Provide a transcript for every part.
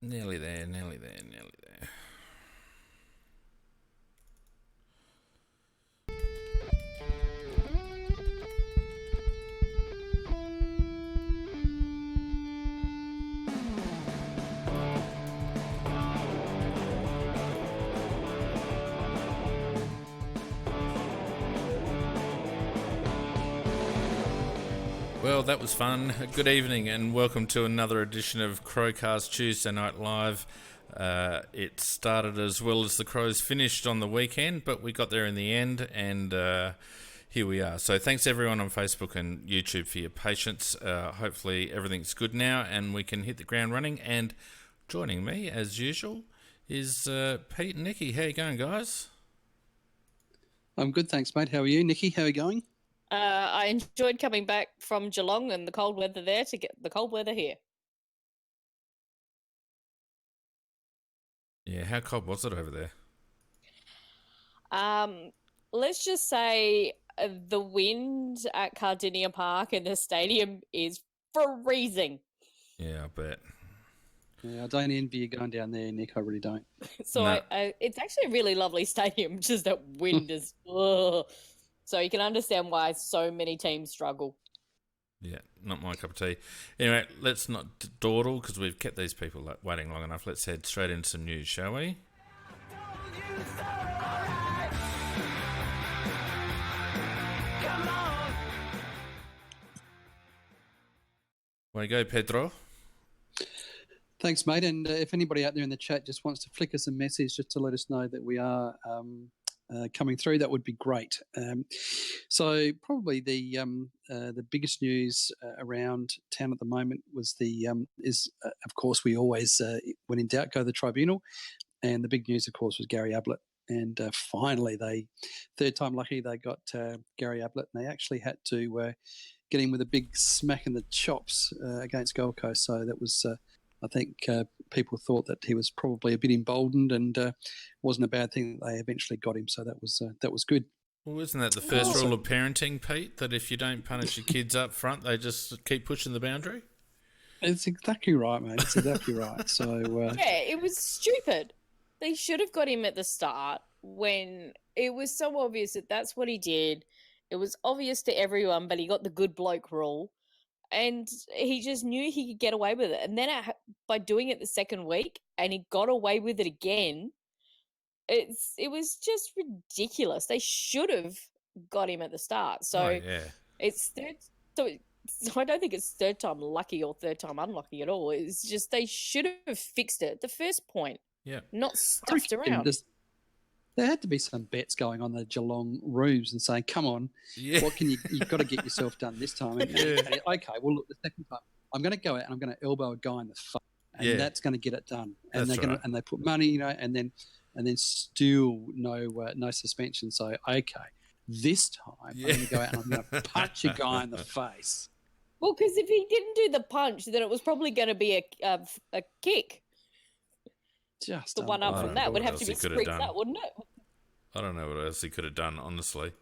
Nearly there, nearly there, nearly there. Well, that was fun. Good evening and welcome to another edition of CrowCast Tuesday Night Live. It started as well as the Crows finished on the weekend, but we got there in the end, and here we are. So thanks everyone on Facebook and YouTube for your patience. Hopefully everything's good now and we can hit the ground running. And joining me, as usual, is Pete and Nikki. How you going, guys? I'm good, thanks, mate. How are you, Nikki? How are you going? I enjoyed coming back from Geelong and the cold weather there to get the cold weather here. Yeah, how cold was it over there? Let's just say the wind at Cardinia Park in the stadium is freezing. Yeah, I bet. Yeah, I don't envy you going down there, Nick. I really don't. So No. it's actually a really lovely stadium, just that wind is... Ugh. So you can understand why so many teams struggle. Yeah, not my cup of tea. Anyway, let's not dawdle because we've kept these people waiting long enough. Let's head straight into some news, shall we? Way to go, Pedro. Thanks, mate. And if anybody out there in the chat just wants to flick us a message just to let us know that we are coming through, that would be great. So probably the biggest news around town at the moment was of course, we always, when in doubt, go to the tribunal. And the big news, of course, was Gary Ablett. And finally, third time lucky, they got Gary Ablett, and they actually had to get him with a big smack in the chops against Gold Coast. So that was, I think, people thought that he was probably a bit emboldened, and wasn't a bad thing that they eventually got him. So that was good. Well, isn't that the first rule of parenting, Pete? That if you don't punish your kids up front, they just keep pushing the boundary? It's exactly right, mate. It's exactly right. So yeah, it was stupid. They should have got him at the start when it was so obvious that that's what he did. It was obvious to everyone, but he got the good bloke rule. And he just knew he could get away with it. And then by doing it the second week, and he got away with it again, it was just ridiculous. They should have got him at the start. So it's third. So I don't think it's third time lucky or third time unlucky at all. It's just they should have fixed it at the first point. Yeah, not stuffed around. There had to be some bets going on the Geelong rooms and saying, "Come on, what can you've got to get yourself done this time." And, okay, well, look, the second time I'm going to go out and I'm going to elbow a guy in the face, and that's going to get it done. And and they put money, and then still no suspension. So okay, this time I'm going to go out and I'm going to punch a guy in the face. Well, because if he didn't do the punch, then it was probably going to be a kick. Just the one up from that would have to be strict, that wouldn't it? I don't know what else he could have done, honestly.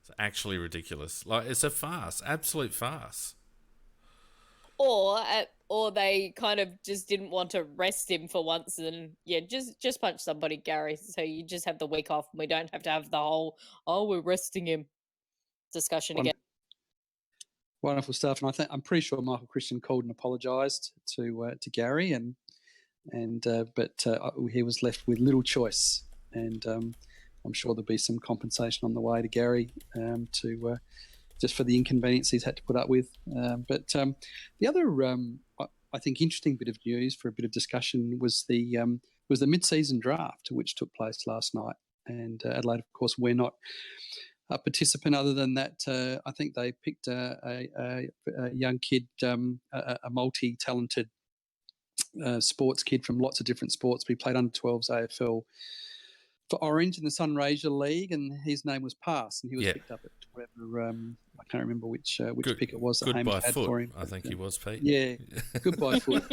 It's actually ridiculous. Like, it's a farce, absolute farce. Or they kind of just didn't want to rest him for once, and just punch somebody, Gary. So you just have the week off, and we don't have to have the whole we're resting him discussion again. Wonderful stuff, and I'm pretty sure Michael Christian called and apologised to Gary, but he was left with little choice, and I'm sure there'll be some compensation on the way to Gary to just for the inconvenience he's had to put up with. But the other, I think, interesting bit of news for a bit of discussion was the mid-season draft, which took place last night, and Adelaide, of course, we're not a participant other than that. I think they picked a young kid, a multi-talented sports kid from lots of different sports. We played under 12s AFL for Orange in the Sunraysia League, and his name was Pass, and he was picked up at whatever. I can't remember which pick it was that Hamish had for him. I think he was, Pete. Yeah, good by foot.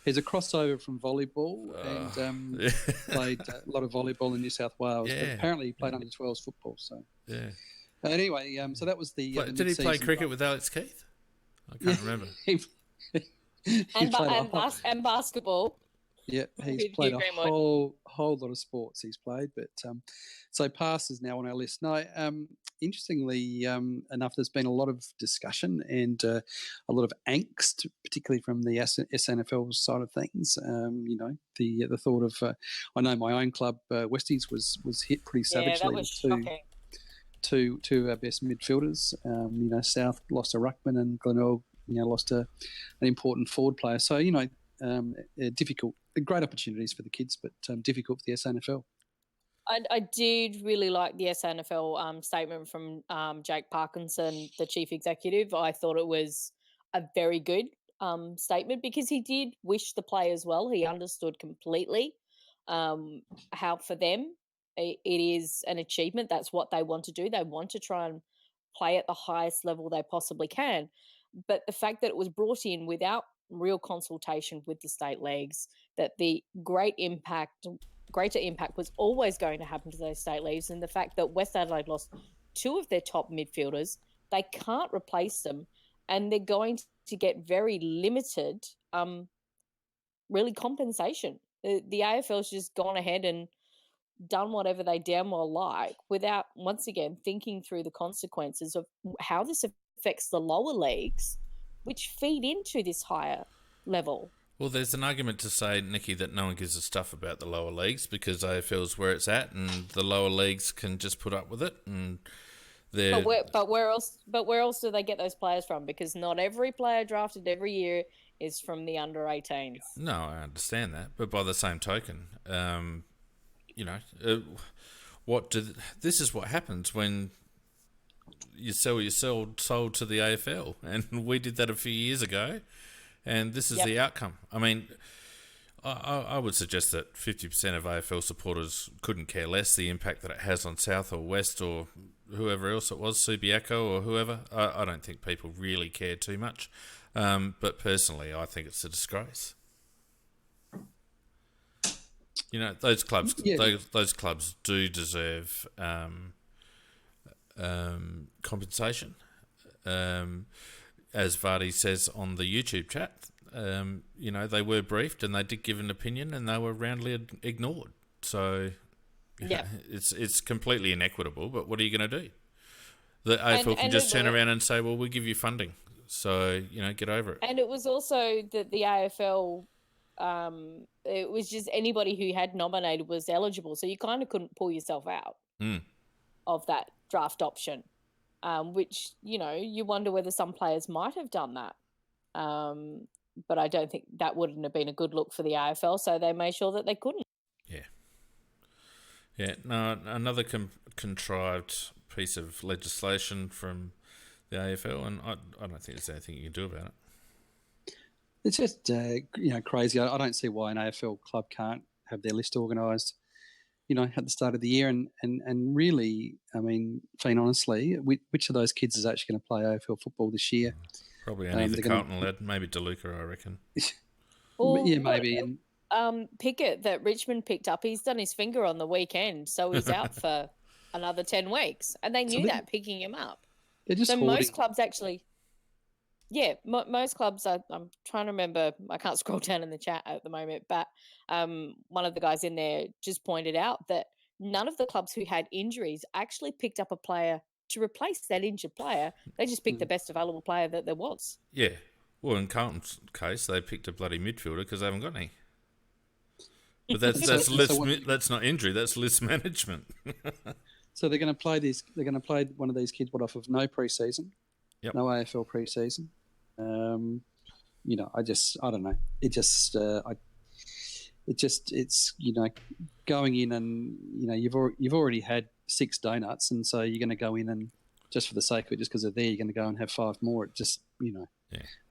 He's a crossover from volleyball and played a lot of volleyball in New South Wales. Yeah. But apparently he played under 12s football. So anyway, so that was the. Did he play cricket with Alex Keith? I can't remember. He's played and basketball. Yeah, he's Hugh played a Greenwood. whole lot of sports. He's played, but so Pass is now on our list. No, interestingly enough, there's been a lot of discussion and a lot of angst, particularly from the SNFL side of things. The thought of I know my own club, Westies, was hit pretty savagely. Yeah, that was shocking. Two our best midfielders. South lost a ruckman and Glenelg, lost an important forward player. So difficult, great opportunities for the kids, but difficult for the SNFL. I did really like the SNFL statement from Jake Parkinson, the chief executive. I thought it was a very good statement because he did wish the players well. He understood completely how for them it is an achievement. That's what they want to do. They want to try and play at the highest level they possibly can. But the fact that it was brought in without real consultation with the state leagues, that the greater impact was always going to happen to those state leagues, and the fact that West Adelaide lost two of their top midfielders, they can't replace them, and they're going to get very limited, really compensation. The AFL's just gone ahead and done whatever they damn well like without, once again, thinking through the consequences of how this affects the lower leagues, which feed into this higher level. Well, there's an argument to say, Nikki, that no one gives a stuff about the lower leagues because AFL's where it's at, and the lower leagues can just put up with it. And but where else do they get those players from? Because not every player drafted every year is from the under 18s. No, I understand that, but by the same token, this is what happens when you sell your soul to the AFL, and we did that a few years ago. And this is the outcome. I mean, I would suggest that 50% of AFL supporters couldn't care less the impact that it has on South or West or whoever else it was, Subiaco or whoever. I don't think people really care too much. But personally, I think it's a disgrace. Those clubs, those clubs do deserve compensation. As Vardy says on the YouTube chat, they were briefed and they did give an opinion and they were roundly ignored. So, it's completely inequitable. But what are you going to do? The AFL can just turn around and say, "Well, we'll give you funding." So get over it. And it was also that the AFL, it was just anybody who had nominated was eligible, so you kind of couldn't pull yourself out of that draft option. Which, you wonder whether some players might have done that. But I don't think that wouldn't have been a good look for the AFL, so they made sure that they couldn't. Yeah. Yeah, no, another contrived piece of legislation from the AFL, and I don't think there's anything you can do about it. It's just, crazy. I don't see why an AFL club can't have their list organised at the start of the year, and really, I mean, Fiend, honestly, which of those kids is actually going to play AFL football this year? Probably only the Carlton lad, maybe DeLuca, I reckon. Maybe. Pickett that Richmond picked up, he's done his finger on the weekend, so he's out for another 10 weeks, and they knew that picking him up. They're just hoarding. Most clubs actually. Yeah, most clubs, I'm trying to remember, I can't scroll down in the chat at the moment, but one of the guys in there just pointed out that none of the clubs who had injuries actually picked up a player to replace that injured player. They just picked the best available player that there was. Yeah. Well, in Carlton's case, they picked a bloody midfielder because they haven't got any. But that's not injury, that's list management. So they're going to play one of these kids off of no pre-season, no AFL pre-season. I don't know. It's going in and you've already had 6 donuts, and so you're going to go in and just for the sake of it, just because they're there, you're going to go and have 5 more. It just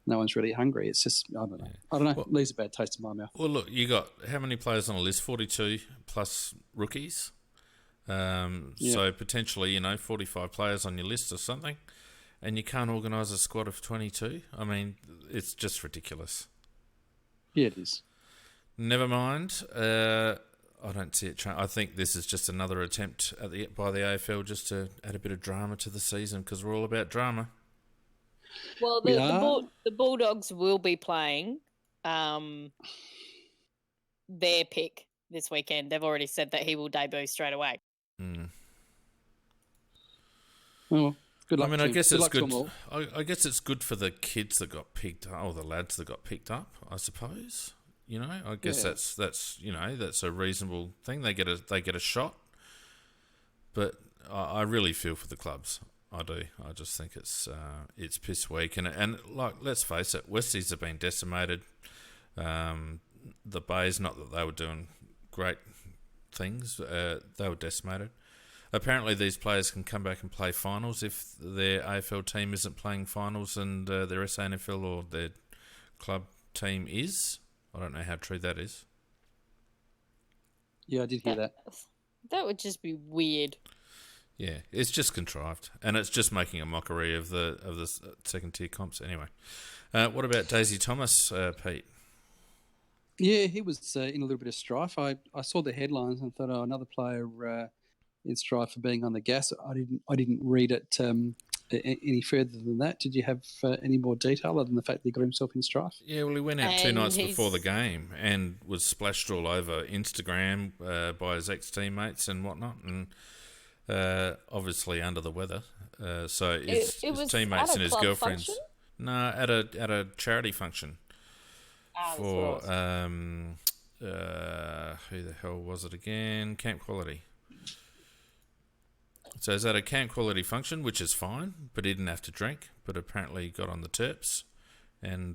no one's really hungry. It's just I don't know. Well, it leaves a bad taste in my mouth. Well, look, you got how many players on the list? 42 plus rookies. So potentially 45 players on your list or something. And you can't organise a squad of 22? I mean, it's just ridiculous. Yeah, it is. Never mind. I don't see it. I think this is just another attempt by the AFL just to add a bit of drama to the season because we're all about drama. Well, We the are. the Bulldogs will be playing their pick this weekend. They've already said that he will debut straight away. Mm. Well, good luck. I mean, I guess good it's luck to good. them all. I guess it's good for the kids that got picked up, or the lads that got picked up. I suppose. I guess Yeah. that's a reasonable thing. They get a shot, but I really feel for the clubs. I do. I just think it's piss weak, and like, let's face it, Westies have been decimated. The Bays, not that they were doing great things, they were decimated. Apparently, these players can come back and play finals if their AFL team isn't playing finals and their SANFL or their club team is. I don't know how true that is. Yeah, I did hear that. That would just be weird. Yeah, it's just contrived, and it's just making a mockery of the second tier comps. Anyway, what about Daisy Thomas, Pete? Yeah, he was in a little bit of strife. I saw the headlines and thought, oh, another player in strife for being on the gas. I didn't read it any further than that. Did you have any more detail other than the fact that he got himself in strife? Yeah, well, he went out 2 And nights before the game and was splashed all over Instagram by his ex-teammates and whatnot, and obviously under the weather. So his was teammates at a and his club girlfriends. function? No, at a charity function Ah, for that's what it who the hell was it again? Camp Quality. So he's at a Camp Quality function, which is fine, but he didn't have to drink. But apparently he got on the terps and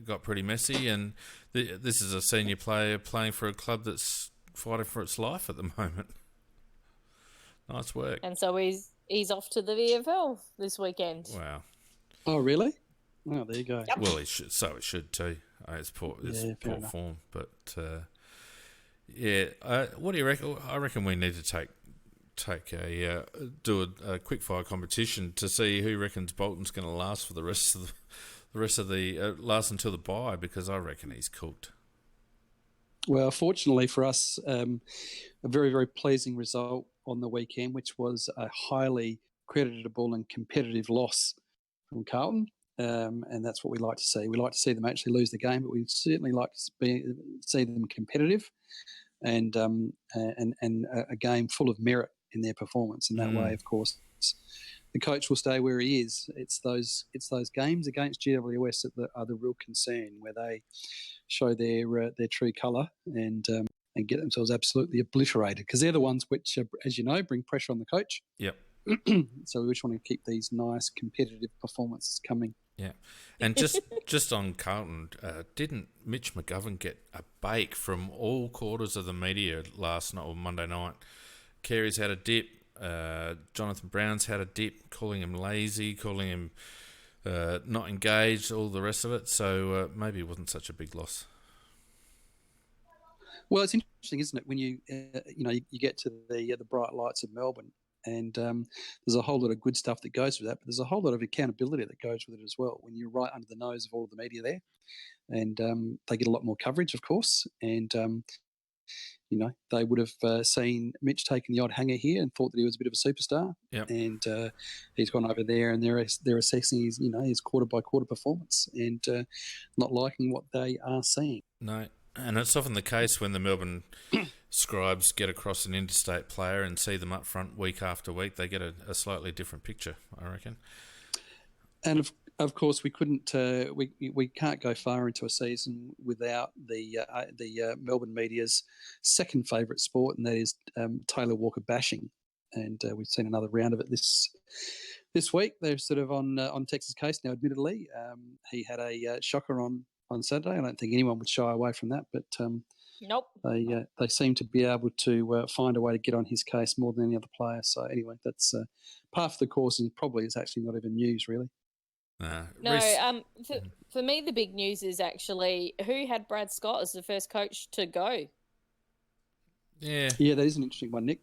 got pretty messy. And this is a senior player playing for a club that's fighting for its life at the moment. Nice work. And so he's off to the VFL this weekend. Wow. Oh, really? Oh, there you go. Yep. Well, it should too. It's poor enough. form, but what do you reckon? I reckon we need to do a quick fire competition to see who reckons Bolton's going to last for the rest of the last until the bye, because I reckon he's cooked. Well, fortunately for us, a very, very pleasing result on the weekend, which was a highly creditable and competitive loss from Carlton. And that's what we like to see. We like to see them actually lose the game, but we certainly like to see them competitive and a game full of merit in their performance. And that way, of course, the coach will stay where he is. It's those games against GWS that are the real concern, where they show their true colour and get themselves absolutely obliterated, because they're the ones which, as you know, bring pressure on the coach. Yep. So we just want to keep these nice competitive performances coming. Yeah, and just on Carlton, didn't Mitch McGovern get a bake from all quarters of the media last night or Monday night? Carey's had a dip. Jonathan Brown's had a dip, calling him lazy, calling him not engaged, all the rest of it. So maybe it wasn't such a big loss. Well, it's interesting, isn't it, when you get to the bright lights of Melbourne, and there's a whole lot of good stuff that goes with that, but there's a whole lot of accountability that goes with it as well when you're right under the nose of all of the media there, and they get a lot more coverage, of course, and they would have seen Mitch taking the odd hanger here and thought that he was a bit of a superstar. Yep. And he's gone over there and they're assessing his quarter by quarter performance and not liking what they are seeing. No, and it's often the case when the Melbourne scribes get across an interstate player and see them up front week after week, they get a slightly different picture, I reckon. And of course, we couldn't, we can't go far into a season without the Melbourne media's second favourite sport, and that is Taylor Walker bashing. And we've seen another round of it this week. They're sort of on Texas Case now. Admittedly, he had a shocker on Saturday. I don't think anyone would shy away from that, but Nope. They seem to be able to find a way to get on his case more than any other player. So anyway, that's part of the course, and probably is actually not even news really. For me, the big news is actually who had Brad Scott as the first coach to go. Yeah, that is an interesting one, Nick.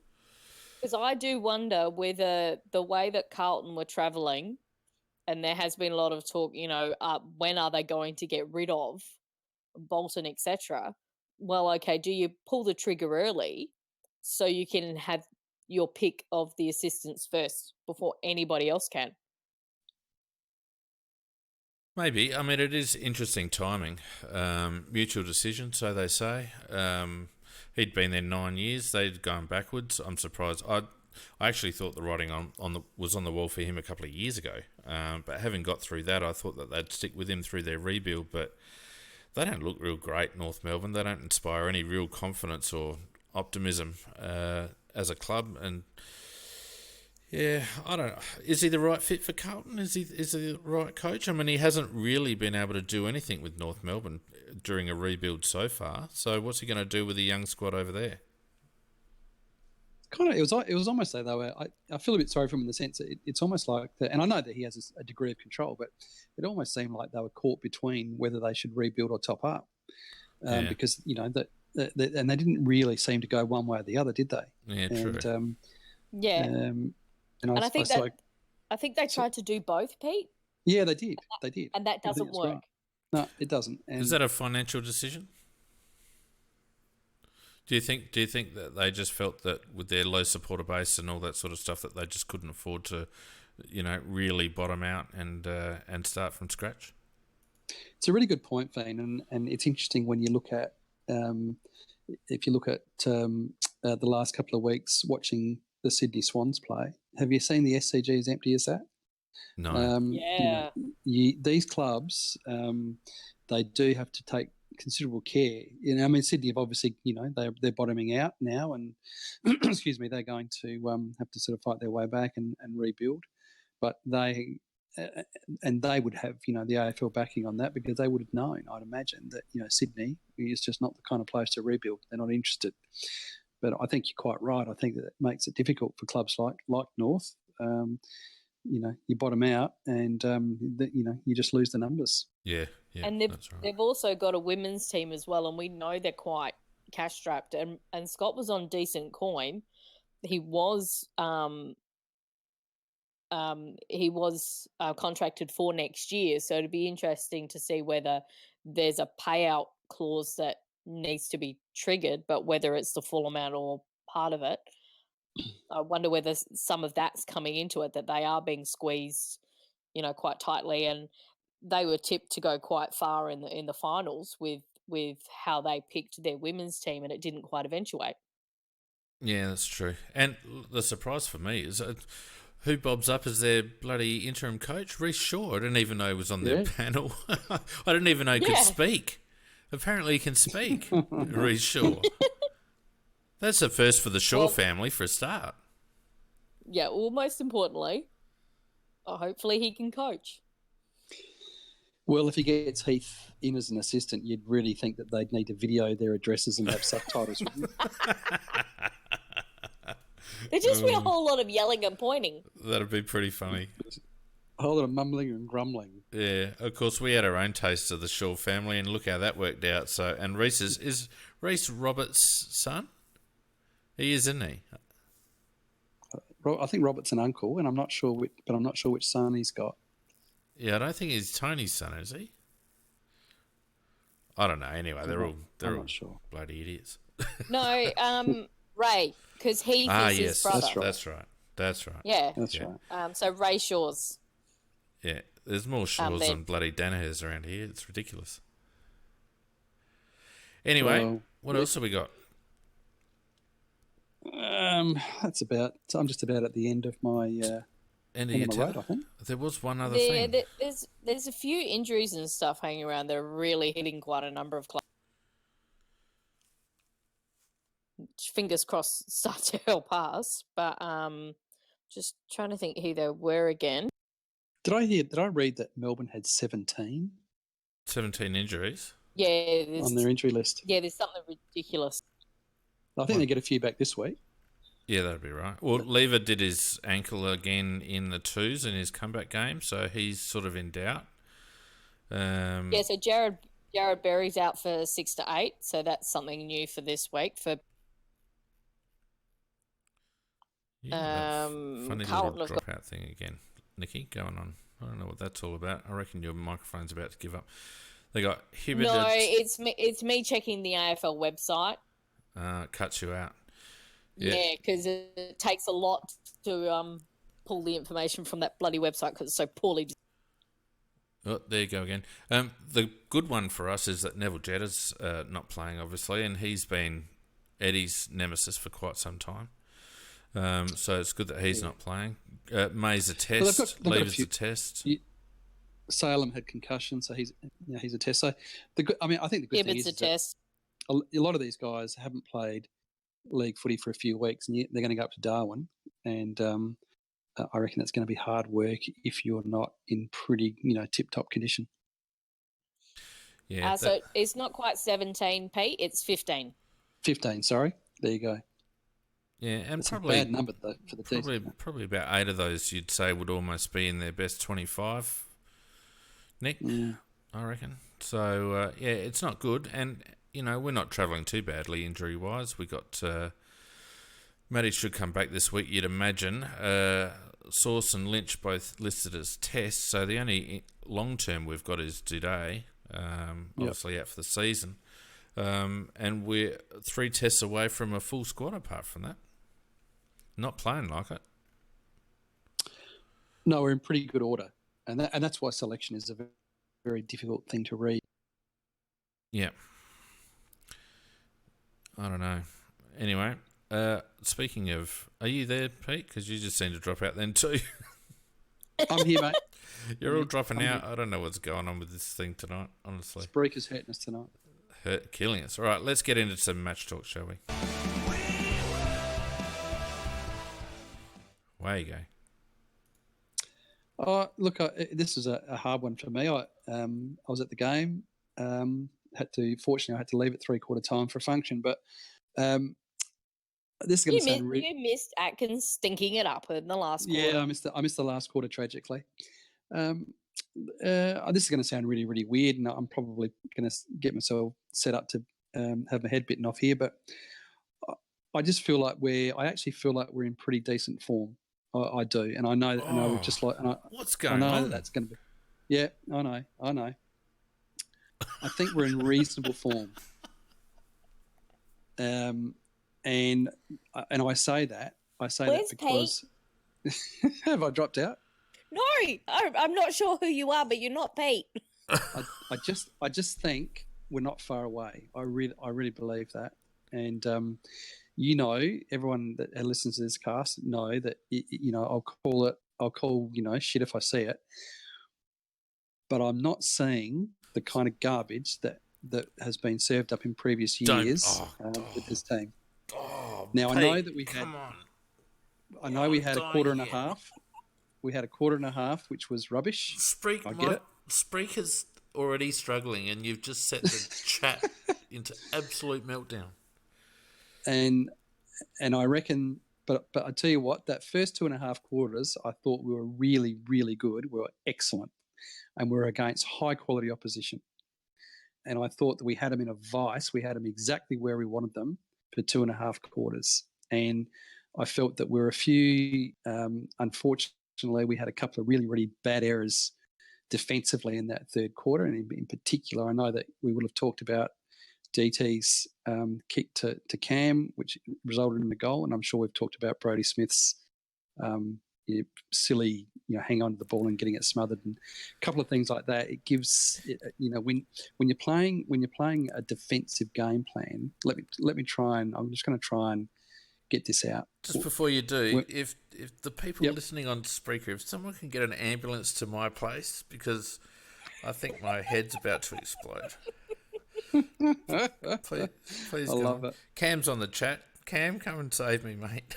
Because I do wonder whether the way that Carlton were travelling, and there has been a lot of talk, when are they going to get rid of Bolton, etc. Well, okay, do you pull the trigger early so you can have your pick of the assistants first before anybody else can? Maybe. I mean, it is interesting timing. Mutual decision, so they say. He'd been there 9 years. They'd gone backwards. I'm surprised. I actually thought the writing was on the wall for him a couple of years ago. But having got through that, I thought that they'd stick with him through their rebuild. But they don't look real great, North Melbourne. They don't inspire any real confidence or optimism as a club. And yeah, I don't know. Is he the right fit for Carlton? Is he the right coach? I mean, he hasn't really been able to do anything with North Melbourne during a rebuild so far. So what's he going to do with the young squad over there? Kind of, it was almost like they were. I feel a bit sorry for him in the sense that it's almost like that, and I know that he has a degree of control, but it almost seemed like they were caught between whether they should rebuild or top up, because and they didn't really seem to go one way or the other, did they? Yeah, true. And I think they tried to do both, Pete. Yeah, they did. They did, and that doesn't work. Right. No, it doesn't. And is that a financial decision? Do you think that they just felt that with their low supporter base and all that sort of stuff that they just couldn't afford to, really bottom out and start from scratch? It's a really good point, Vane, and it's interesting when you look at if you look at the last couple of weeks watching the Sydney Swans play. Have you seen the SCG as empty as that? No. These clubs, they do have to take considerable care. I mean, Sydney have obviously, they're bottoming out now, and excuse me, they're going to have to sort of fight their way back and rebuild. But they would have, the AFL backing on that, because they would have known, I'd imagine, that Sydney is just not the kind of place to rebuild. They're not interested. But I think you're quite right. I think that it makes it difficult for clubs like North. You bottom out, and you just lose the numbers. Yeah, and they've also got a women's team as well, and we know they're quite cash strapped. And Scott was on decent coin. He was contracted for next year, so it'd be interesting to see whether there's a payout clause that needs to be triggered, but whether it's the full amount or part of it. I wonder whether some of that's coming into it, that they are being squeezed, quite tightly, and they were tipped to go quite far in the finals with how they picked their women's team, and it didn't quite eventuate. Yeah, that's true. And the surprise for me is who bobs up as their bloody interim coach? Rhys Shaw. I didn't even know he was on their panel. I didn't even know he could speak. Apparently he can speak, Rhys Shaw. That's a first for the Shaw family for a start. Yeah, well, most importantly, hopefully he can coach. Well, if he gets Heath in as an assistant, you'd really think that they'd need to video their addresses and have subtitles. There'd just be a whole lot of yelling and pointing. That'd be pretty funny. A whole lot of mumbling and grumbling. Yeah, of course, we had our own taste of the Shaw family, and look how that worked out. So, and Rhys is Rhys Roberts' son? He is, isn't he? I think Robert's an uncle, and I'm not sure which son he's got. Yeah, I don't think he's Tony's son, is he? I don't know. Anyway, they're all not sure. Bloody idiots. No, Ray, because Heath is his brother. That's right. Yeah, that's right. So Ray Shaws. Yeah, there's more Shaws than bloody Danahers around here. It's ridiculous. Anyway, what else have we got? That's about. So I'm just about at the end of my end of your road, I think. There was one other thing. There's a few injuries and stuff hanging around that are really hitting quite a number of clubs. Fingers crossed, start to help us. But just trying to think who they were again. Did I read that Melbourne had 17? 17 injuries? Yeah. On their injury list. Yeah, there's something ridiculous. I think they get a few back this week. Yeah, that'd be right. Well, Lever did his ankle again in the twos in his comeback game, so he's sort of in doubt. So Jared Berry's out for 6 to 8, so that's something new for this week. For funny Carlton little dropout thing again, Nikki, going on. I don't know what that's all about. I reckon your microphone's about to give up. They got Hibbert. No, it's me checking the AFL website. Cuts you out. Yeah, because it takes a lot to pull the information from that bloody website because it's so poorly. Oh, there you go again. The good one for us is that Neville Jetta's not playing, obviously, and he's been Eddie's nemesis for quite some time. So it's good that he's not playing. May's a test. They've got a Lever's few. a test. Salem had concussion, so he's a test. So I think the good thing It's is a test. a lot of these guys haven't played league footy for a few weeks, and they're going to go up to Darwin, and I reckon that's going to be hard work if you're not in pretty tip-top condition. Yeah. So it's not quite 17, Pete. It's 15. 15, sorry. There you go. Yeah, and That's probably a bad number though for the team. Probably about 8 of those you'd say would almost be in their best 25. Nick, I reckon. So yeah, it's not good, and we're not travelling too badly injury wise. We got Matty should come back this week, you'd imagine. Sauce and Lynch both listed as tests, so the only long term we've got is Duday, obviously out for the season, and we're 3 tests away from a full squad. Apart from that, not playing like it. No, we're in pretty good order, and that's why selection is a very, very difficult thing to read. Yeah. I don't know. Anyway, speaking of, are you there, Pete? Because you just seem to drop out then too. I'm here, mate. You're all dropping out. I don't know what's going on with this thing tonight, honestly. Spreaker's hurting us tonight. Killing us. All right, let's get into some match talk, shall we? Away you go. Oh, look, this is a hard one for me. I was at the game. Fortunately, I had to leave at 3/4 time for a function. But this is going to sound you missed Atkins stinking it up in the last quarter. Yeah, I missed the last quarter tragically. This is going to sound really, really weird, and I'm probably going to get myself set up to have my head bitten off here. But I just feel like we're in pretty decent form. I do, and I know, and I would just like. And what's going on? I know that's going to be. Yeah, I know. I think we're in reasonable form. And I say that. Where's that because have I dropped out? No, I'm not sure who you are, but you're not Pete. I just think we're not far away. I really believe that, and everyone that listens to this cast know that I'll call shit if I see it, but I'm not seeing the kind of garbage that has been served up in previous years with this team. Now Pete, I know that we had. Come on. I know we had a quarter and a half. We had a quarter and a half, which was rubbish. I get it. Spreaker's already struggling, and you've just set the chat into absolute meltdown. And I reckon, but I tell you what, that first 2.5 quarters, I thought we were really, really good. We were excellent, and we were against high quality opposition. And I thought that we had them in a vice. We had them exactly where we wanted them for 2.5 quarters. And I felt that we were a few, unfortunately, we had a couple of really, really bad errors defensively in that third quarter. And in particular, I know that we would have talked about DT's kick to Cam, which resulted in the goal. And I'm sure we've talked about Brodie Smith's silly, hang on to the ball and getting it smothered, and a couple of things like that. It gives, when you're playing a defensive game plan. Let me try and I'm just going to try and get this out. Just before you do, if the people listening on Spreaker, if someone can get an ambulance to my place, because I think my head's about to explode. Please. I love it. Cam's on the chat. Cam, come and save me, mate.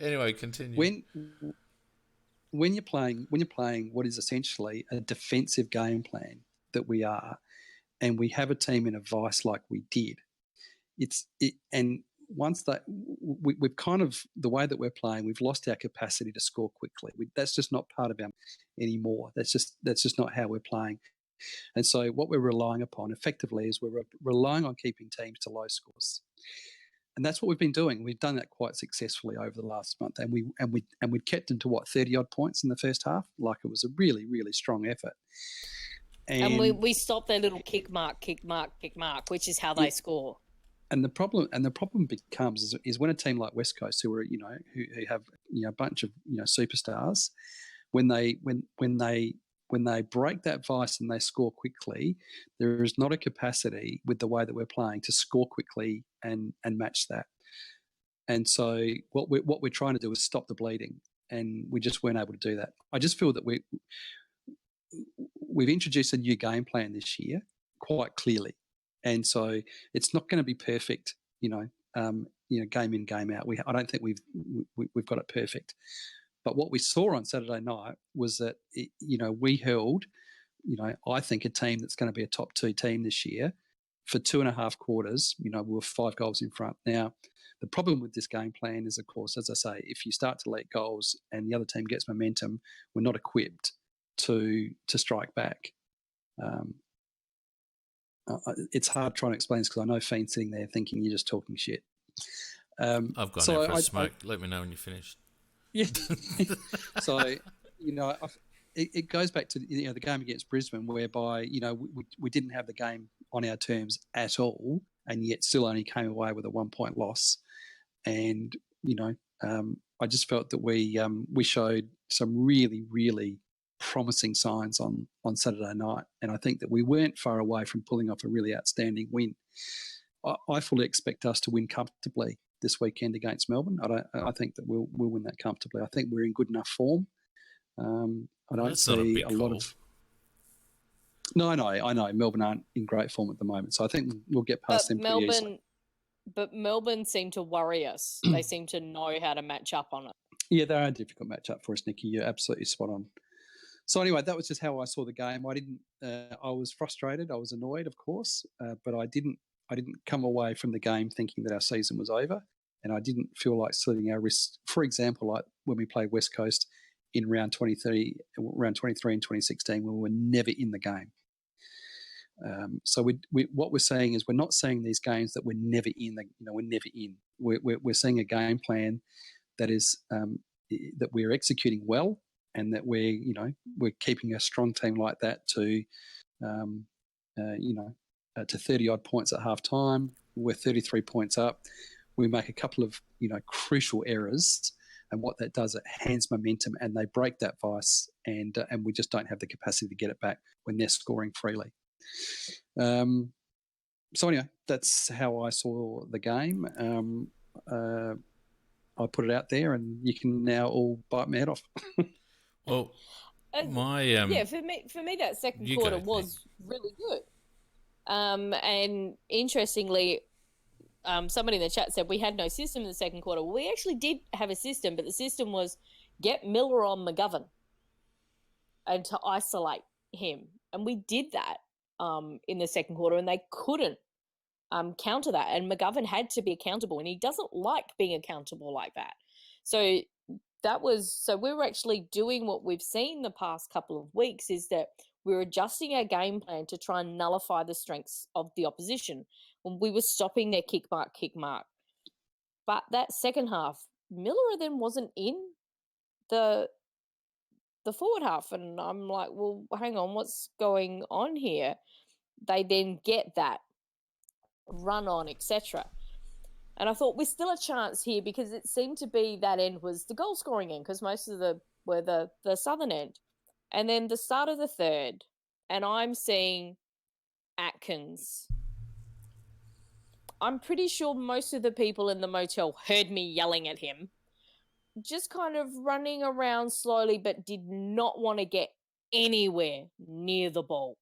Anyway, continue. When you're playing what is essentially a defensive game plan that we are, and we have a team in a vice like we did, and once that we've kind of, the way that we're playing, we've lost our capacity to score quickly. That's just not part of our anymore. That's just not how we're playing. And so what we're relying upon effectively is we're relying on keeping teams to low scores. And that's what we've been doing. We've done that quite successfully over the last month, and we kept them to 30 odd points in the first half. Like, it was a really, really strong effort. And we stopped their little kick mark, which is how they score. And the problem becomes is when a team like West Coast, who have a bunch of superstars. When they break that vice and they score quickly, there is not a capacity with the way that we're playing to score quickly and match that. And so what we're trying to do is stop the bleeding, and we just weren't able to do that. I just feel that we've introduced a new game plan this year quite clearly, and so it's not going to be perfect. Game in, game out. I don't think we've got it perfect. But what we saw on Saturday night was that we held, I think a team that's going to be a top 2 team this year for 2.5 quarters. We were 5 goals in front. Now, the problem with this game plan is, of course, as I say, if you start to let goals and the other team gets momentum, we're not equipped to strike back. It's hard trying to explain this because I know Fiend's sitting there thinking you're just talking shit. I've gone out for a smoke. Let me know when you're finished. Yeah. So, it goes back to the game against Brisbane, whereby we didn't have the game on our terms at all, and yet still only came away with a 1-point loss. And I just felt that we showed some really, really promising signs on Saturday night, and I think that we weren't far away from pulling off a really outstanding win. I fully expect us to win comfortably this weekend against Melbourne. I think that we'll win that comfortably. I think we're in good enough form. I don't see a lot of. No, I know Melbourne aren't in great form at the moment, so I think we'll get past them pretty easily. But Melbourne seem to worry us. They seem to know how to match up on it. Yeah, they're a difficult matchup for us, Nikki. You're absolutely spot on. So anyway, that was just how I saw the game. I was frustrated. I was annoyed, of course, but I didn't come away from the game thinking that our season was over, and I didn't feel like slitting our wrists. For example, like when we played West Coast in round 23 in 2016, when we were never in the game. So what we're saying is we're not saying these games that we're never in. We're never in. We're seeing a game plan that is that we're executing well, and that we're keeping a strong team like that to 30 odd points at half time. We're 33 points up. We make a couple of crucial errors, and what that does, it hands momentum, and they break that vice, and we just don't have the capacity to get it back when they're scoring freely. So anyway, that's how I saw the game. I put it out there, and you can now all bite my head off. Well, for me, that second quarter was really good. And interestingly, somebody in the chat said we had no system in the second quarter. Well, we actually did have a system, but the system was get Miller on McGovern and to isolate him, and we did that in the second quarter, and they couldn't counter that, and McGovern had to be accountable, and he doesn't like being accountable like that. So we were actually doing what we've seen the past couple of weeks, is that we're adjusting our game plan to try and nullify the strengths of the opposition. When we were stopping their kick mark. But that second half, Miller then wasn't in the forward half, and I'm like, well, hang on, what's going on here? They then get that run on, etc. And I thought we're still a chance here, because it seemed to be that end was the goal scoring end, because most of were the southern end. And then the start of the third, and I'm seeing Atkins. I'm pretty sure most of the people in the motel heard me yelling at him, just kind of running around slowly, but did not want to get anywhere near the ball.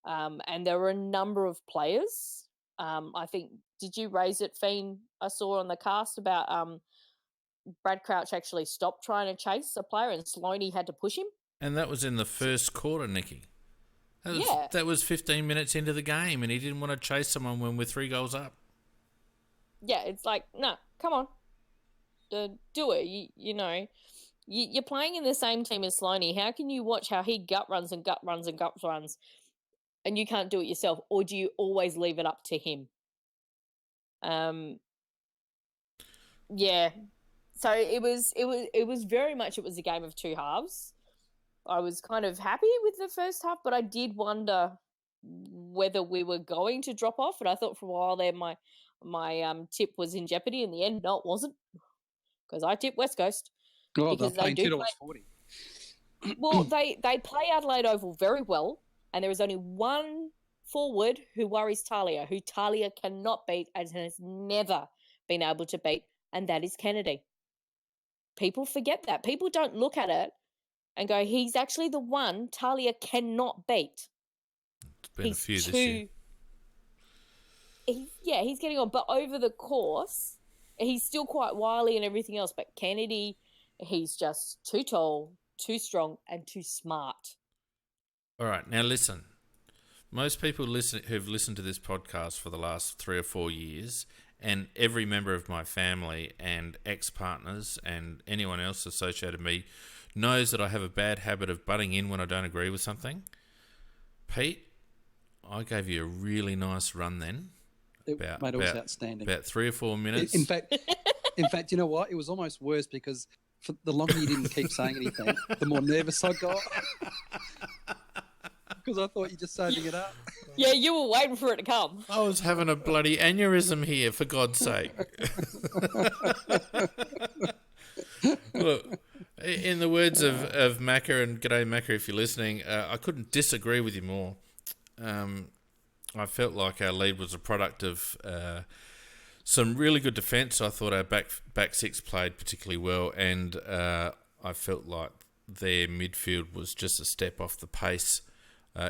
And there were a number of players. I think, did you raise it, Fiend? I saw on the cast about Brad Crouch actually stopped trying to chase a player, and Sloaney had to push him. And that was in the first quarter, Nikki. That was 15 minutes into the game, and he didn't want to chase someone when we're 3 goals up. Yeah, it's like, no, come on. Do it. You're playing in the same team as Sloaney. How can you watch how he gut runs, and you can't do it yourself? Or do you always leave it up to him? Yeah. So it was very much, it was a game of two halves. I was kind of happy with the first half, but I did wonder whether we were going to drop off. And I thought for a while there my tip was in jeopardy. In the end, no, it wasn't. because I tip West Coast. Oh, because they're paying they do $2.40. well, they play Adelaide Oval very well, and there is only one forward who worries Talia, who Talia cannot beat and has never been able to beat, and that is Kennedy. People forget that. People don't look at it and go, he's actually the one Talia cannot beat. It's been a few this year. He's getting on, but over the course, he's still quite wily and everything else. But Kennedy, he's just too tall, too strong, and too smart. All right, now listen. Most people who've listened to this podcast for the last 3 or 4 years, and every member of my family and ex-partners and anyone else associated with me knows that I have a bad habit of butting in when I don't agree with something. Pete, I gave you a really nice run then. It was outstanding. About 3 or 4 minutes. In fact, you know what? It was almost worse because for the longer you didn't keep saying anything, the more nervous I got. Because I thought you were just saving it up. Yeah, you were waiting for it to come. I was having a bloody aneurysm here, for God's sake. Look, in the words of Macca, and g'day Macca if you're listening, I couldn't disagree with you more. I felt like our lead was a product of some really good defence. I thought our back six played particularly well, and I felt like their midfield was just a step off the pace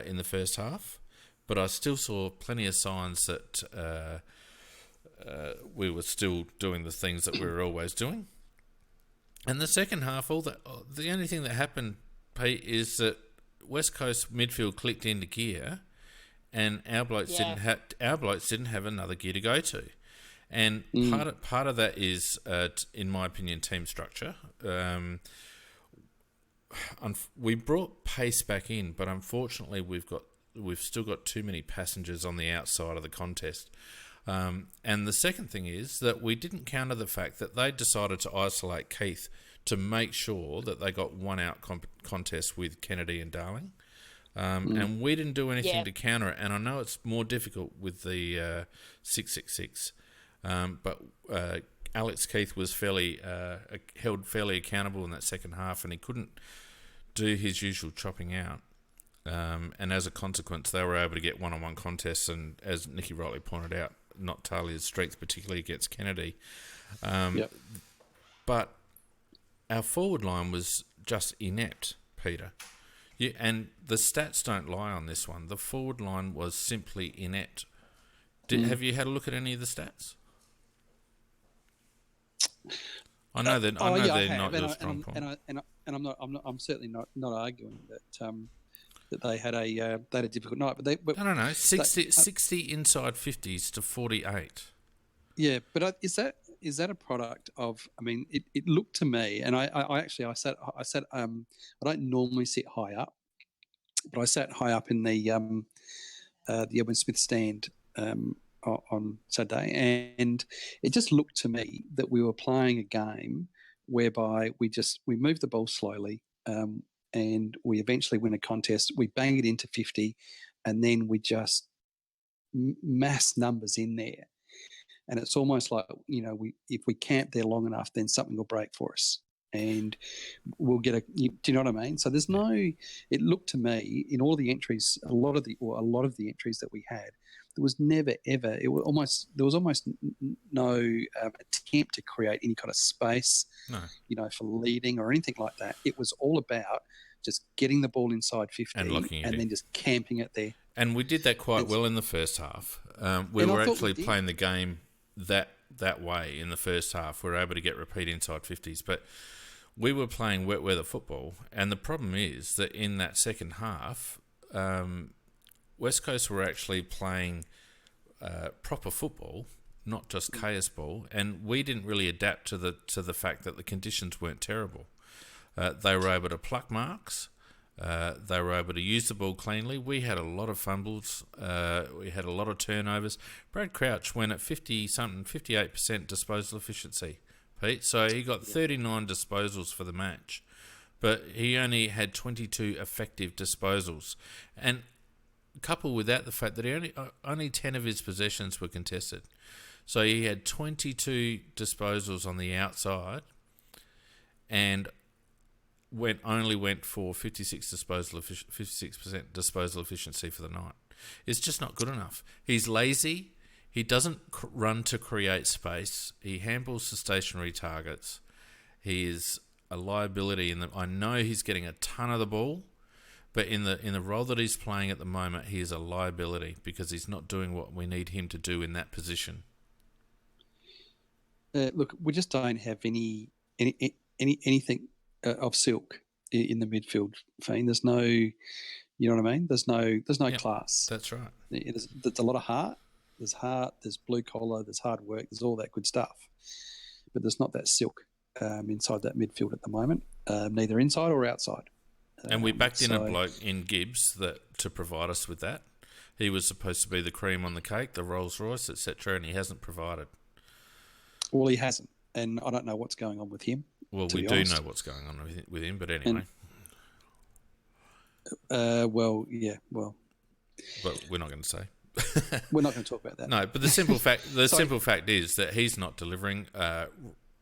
in the first half. But I still saw plenty of signs that we were still doing the things that we were always doing. And the second half, the only thing that happened, Pete, is that West Coast midfield clicked into gear, and our blokes didn't have another gear to go to. And part of that is, in my opinion, team structure. We brought pace back in, but unfortunately we've still got too many passengers on the outside of the contest. And the second thing is that we didn't counter the fact that they decided to isolate Keith to make sure that they got one out contest with Kennedy and Darling. And we didn't do anything to counter it. And I know it's more difficult with the 666, but Alex Keith was held fairly accountable in that second half, and he couldn't do his usual chopping out. And as a consequence, they were able to get one-on-one contests, and as Nicky rightly pointed out, not Talia's strength, particularly against Kennedy. But our forward line was just inept, Peter. And the stats don't lie on this one. The forward line was simply inept. Have you had a look at any of the stats? I know they're not your strong point. I'm certainly not arguing that they had a difficult night. But no. 60 inside 50s to 48. Yeah, but is that a product of? I mean, it looked to me, and I sat. I don't normally sit high up, but I sat high up in the Edwin Smith stand on Saturday, and it just looked to me that we were playing a game whereby we move the ball slowly, and we eventually win a contest. We bang it into 50, and then we just mass numbers in there. And it's almost like, if we camp there long enough, then something will break for us, and we'll get do you know what I mean? So there's it looked to me in all the entries, a lot of the entries that we had, there was never ever, there was almost no attempt to create any kind of space, for leading or anything like that. It was all about just getting the ball inside 50 and then just camping it there. And we did that quite well in the first half. We were actually playing the game that way in the first half. We were able to get repeat inside 50s, but we were playing wet weather football. And the problem is that in that second half, West Coast were actually playing proper football, not just chaos ball, and we didn't really adapt to the fact that the conditions weren't terrible. They were able to pluck marks. They were able to use the ball cleanly. We had a lot of fumbles. We had a lot of turnovers. Brad Crouch went at 58% disposal efficiency, Pete. So he got 39 disposals for the match, but he only had 22 effective disposals. And coupled with that, the fact that only 10 of his possessions were contested. So he had 22 disposals on the outside and only went for 56% disposal efficiency for the night. It's just not good enough. He's lazy. He doesn't run to create space. He handles the stationary targets. He is a liability in that. I know he's getting a ton of the ball, but in the role that he's playing at the moment, he is a liability because he's not doing what we need him to do in that position. Look, we just don't have anything of silk in the midfield, Fiend. There's no, you know what I mean? There's no class. That's right. There's a lot of heart. There's blue collar, there's hard work, there's all that good stuff. But there's not that silk inside that midfield at the moment, neither inside or outside. And we backed in a bloke in Gibbs to provide us with that. He was supposed to be the cream on the cake, the Rolls Royce, etc., and he hasn't provided. Well, he hasn't, and I don't know what's going on with him. Well, we do know what's going on with him, but anyway. Well. But we're not going to say. We're not going to talk about that. No, but the simple fact is that he's not delivering.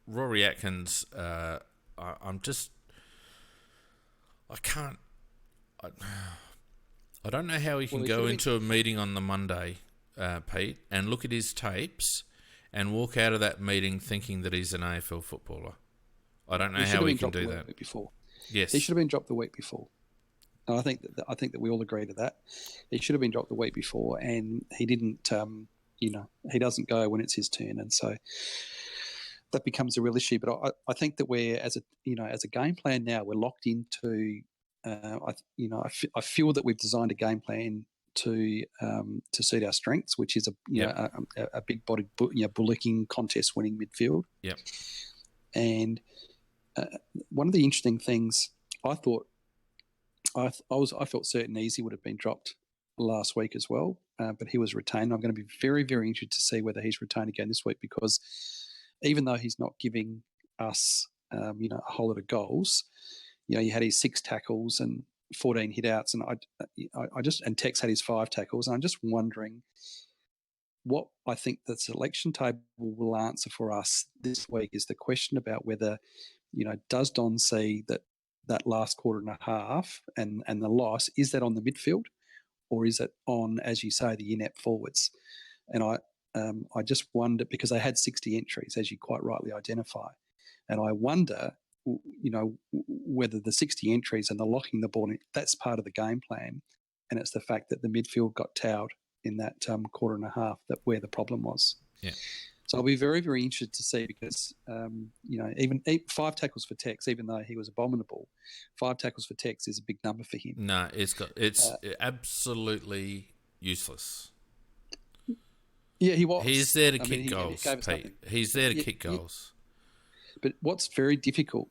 Rory Atkins, I don't know how he can go into a meeting on the Monday, Pete, and look at his tapes and walk out of that meeting thinking that he's an AFL footballer. I don't know how he can do that. Before. Yes, he should have been dropped the week before. And I think that we all agree to that. He should have been dropped the week before, and he didn't. He doesn't go when it's his turn, and so that becomes a real issue. But I think that we're as a game plan now, we're locked into. I feel that we've designed a game plan to suit our strengths, which is a big bodied bullocking contest winning midfield. Yep. And one of the interesting things I thought. I felt certain Easy would have been dropped last week as well, but he was retained. I'm going to be very, very interested to see whether he's retained again this week, because even though he's not giving us, a whole lot of goals, he had his 6 tackles and 14 hit outs, and and Tex had his 5 tackles, and I'm just wondering what I think the selection table will answer for us this week is the question about whether, does Don see that last quarter and a half and the loss, is that on the midfield, or is it on, as you say, the inept forwards? And I just wonder, because they had 60 entries, as you quite rightly identify, and I wonder, whether the 60 entries and the locking the ball, that's part of the game plan, and it's the fact that the midfield got towed in that quarter and a half where the problem was. Yeah. So I'll be very, very interested to see, because, even 5 tackles for Tex, even though he was abominable, 5 tackles for Tex is a big number for him. No, it's absolutely useless. Yeah, he was. He's there to kick goals, Pete. He's there to kick goals. But what's very difficult,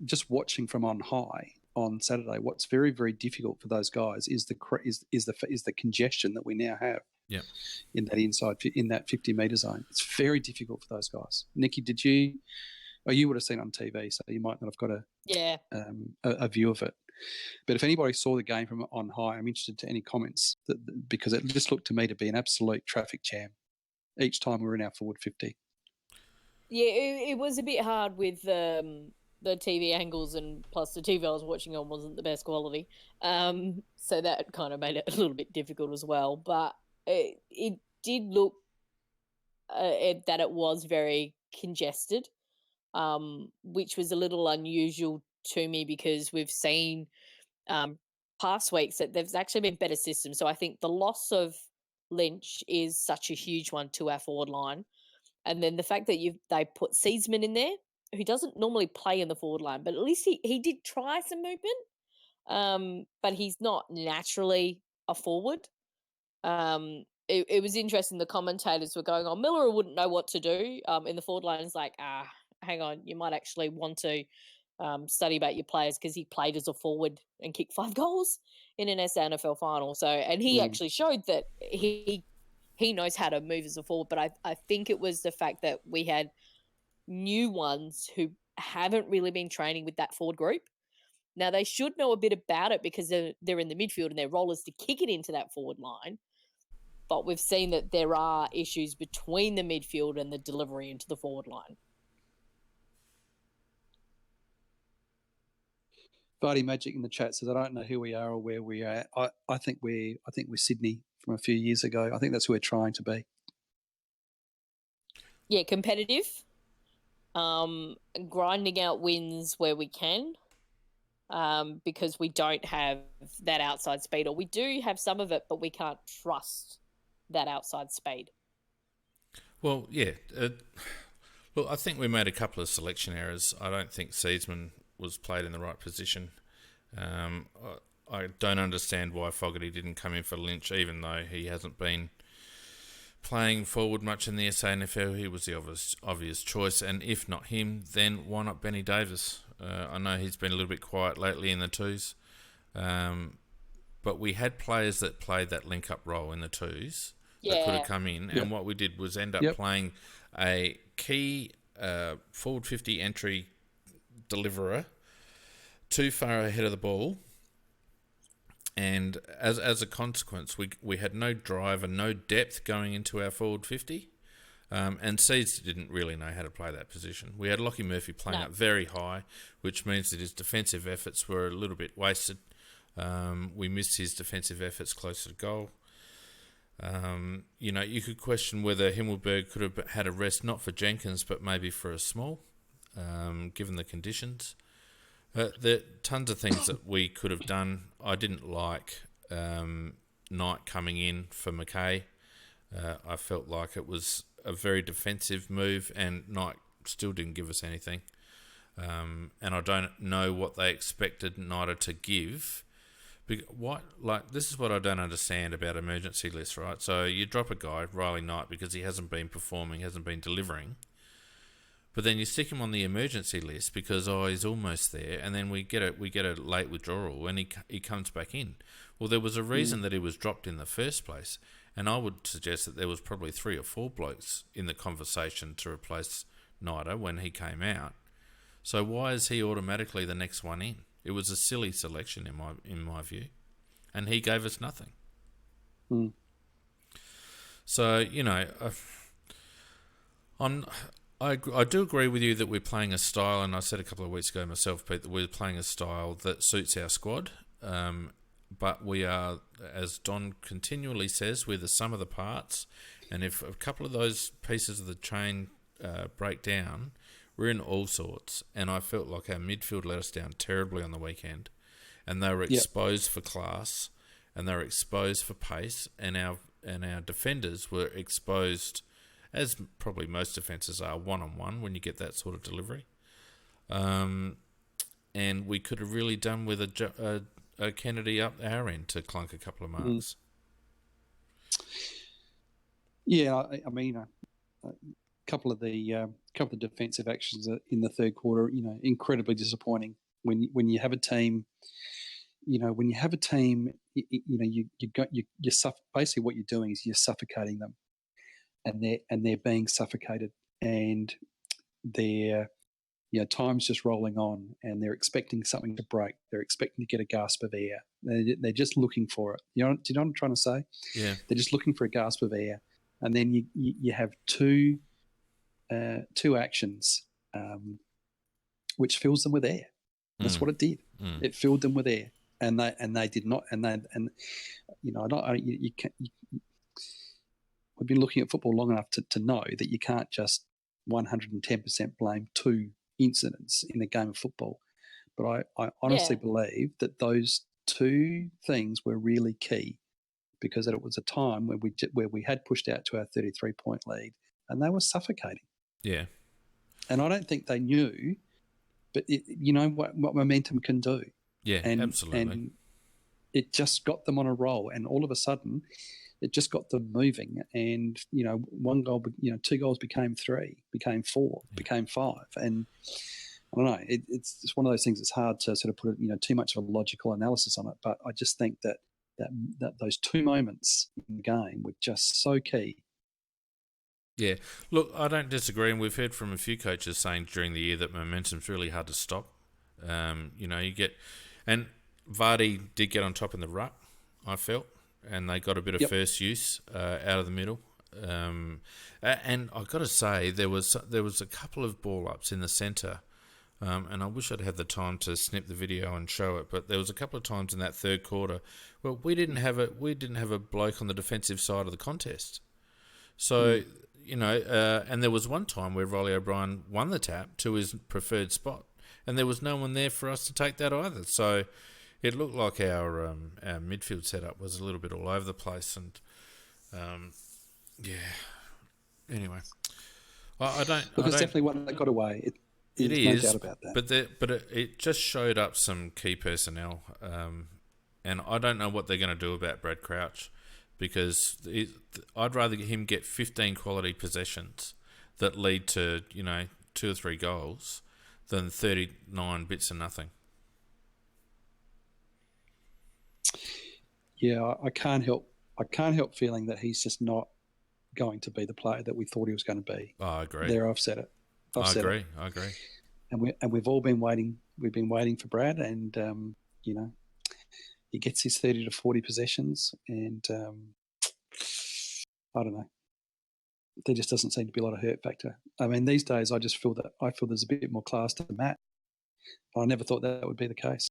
just watching from on high on Saturday, what's very, very difficult for those guys is the congestion that we now have. Yeah, in that 50-metre zone, it's very difficult for those guys. Nikki, did you? Oh, you would have seen it on TV, so you might not have got a view of it. But if anybody saw the game from on high, I'm interested to any comments, because it just looked to me to be an absolute traffic jam each time we were in our forward 50. Yeah, it was a bit hard with the TV angles, and plus the TV I was watching on wasn't the best quality, so that kind of made it a little bit difficult as well. But it did look that it was very congested, which was a little unusual to me, because we've seen past weeks that there's actually been better systems. So I think the loss of Lynch is such a huge one to our forward line. And then the fact that they put Seadsman in there, who doesn't normally play in the forward line, but at least he did try some movement, but he's not naturally a forward. It was interesting. The commentators were going on, Miller wouldn't know what to do in the forward line. It's like, hang on, you might actually want to study about your players, because he played as a forward and kicked 5 goals in an SNFL final. So, and he actually showed that he knows how to move as a forward. But I think it was the fact that we had new ones who haven't really been training with that forward group. Now, they should know a bit about it, because they're in the midfield and their role is to kick it into that forward line. But we've seen that there are issues between the midfield and the delivery into the forward line. Barty Magic in the chat says, "I don't know who we are or where we are." I think we're Sydney from a few years ago. I think that's who we're trying to be. Yeah, competitive. Grinding out wins where we can. Because we don't have that outside speed, or we do have some of it, but we can't trust that outside speed. Well, yeah. Look, I think we made a couple of selection errors. I don't think Seedsman was played in the right position. I don't understand why Fogarty didn't come in for Lynch, even though he hasn't been playing forward much in the SANFL. He was the obvious choice, and if not him, then why not Benny Davis? I know he's been a little bit quiet lately in the twos, but we had players that played that link-up role in the twos that could have come in, and what we did was end up playing a key forward 50 entry deliverer too far ahead of the ball, and as a consequence, we had no drive and no depth going into our forward 50. And Seeds didn't really know how to play that position. We had Lockie Murphy playing up very high, which means that his defensive efforts were a little bit wasted. We missed his defensive efforts closer to goal. You could question whether Himmelberg could have had a rest, not for Jenkins, but maybe for a Small, given the conditions. There are tons of things that we could have done. I didn't like Knight coming in for McKay. I felt like it was a very defensive move, and Knight still didn't give us anything. And I don't know what they expected Knighter to give. This is what I don't understand about emergency lists, right? So you drop a guy, Riley Knight, because he hasn't been performing, hasn't been delivering. But then you stick him on the emergency list because he's almost there, and then we get a late withdrawal, and he comes back in. Well, there was a reason that he was dropped in the first place. And I would suggest that there was probably 3 or 4 blokes in the conversation to replace Nida when he came out. So why is he automatically the next one in? It was a silly selection in my view, and he gave us nothing. So I do agree with you that we're playing a style, and I said a couple of weeks ago myself, Pete, that we're playing a style that suits our squad. But we are, as Don continually says, we're the sum of the parts. And if a couple of those pieces of the chain break down, we're in all sorts. And I felt like our midfield let us down terribly on the weekend. And they were exposed for class, and they were exposed for pace. And our defenders were exposed, as probably most defences are, one-on-one when you get that sort of delivery. And we could have really done with a Kennedy up our end to clunk a couple of marks. Yeah, I mean, a couple of the defensive actions in the third quarter, incredibly disappointing. When you have a team, you basically what you're doing is you're suffocating them, and they're being suffocated, and they're time's just rolling on, and they're expecting something to break. They're expecting to get a gasp of air. They're just looking for it. Do you know what I'm trying to say? Yeah. They're just looking for a gasp of air, and then you have two actions, which fills them with air. That's what it did. It filled them with air, and they did not. We've been looking at football long enough to know that you can't just 110% blame two incidents in a game of football. But I honestly believe that those two things were really key, because it was a time where we had pushed out to our 33-point lead, and they were suffocating. Yeah. And I don't think they knew, but what momentum can do. Yeah, absolutely. And it just got them on a roll, and all of a sudden it just got them moving. And, one goal, 2 goals became 3, became 4, became 5. And I don't know, it's just one of those things. It's hard to sort of put, too much of a logical analysis on it. But I just think that those 2 moments in the game were just so key. Yeah. Look, I don't disagree. And we've heard from a few coaches saying during the year that momentum's really hard to stop. And Vardy did get on top in the ruck, I felt. And they got a bit of first use out of the middle. And I've got to say, there was a couple of ball ups in the centre And I wish I'd had the time to snip the video and show it, but there was a couple of times in that third quarter where we didn't have a bloke on the defensive side of the contest. So, and there was one time where Riley O'Brien won the tap to his preferred spot, and there was no one there for us to take that either. So it looked like our midfield setup was a little bit all over the place, and Anyway, I don't. Look, it's definitely one that got away. It There's is, no doubt about that. but it just showed up some key personnel, and I don't know what they're going to do about Brad Crouch, because I'd rather him get 15 quality possessions that lead to 2 or 3 goals than 39 bits of nothing. Yeah, I can't help feeling that he's just not going to be the player that we thought he was going to be. Oh, I agree. There, I've said it. I agree. And we've all been waiting. We've been waiting for Brad, and he gets his 30 to 40 possessions, and I don't know. There just doesn't seem to be a lot of hurt factor. I mean, these days I feel there's a bit more class to Matt. But I never thought that would be the case.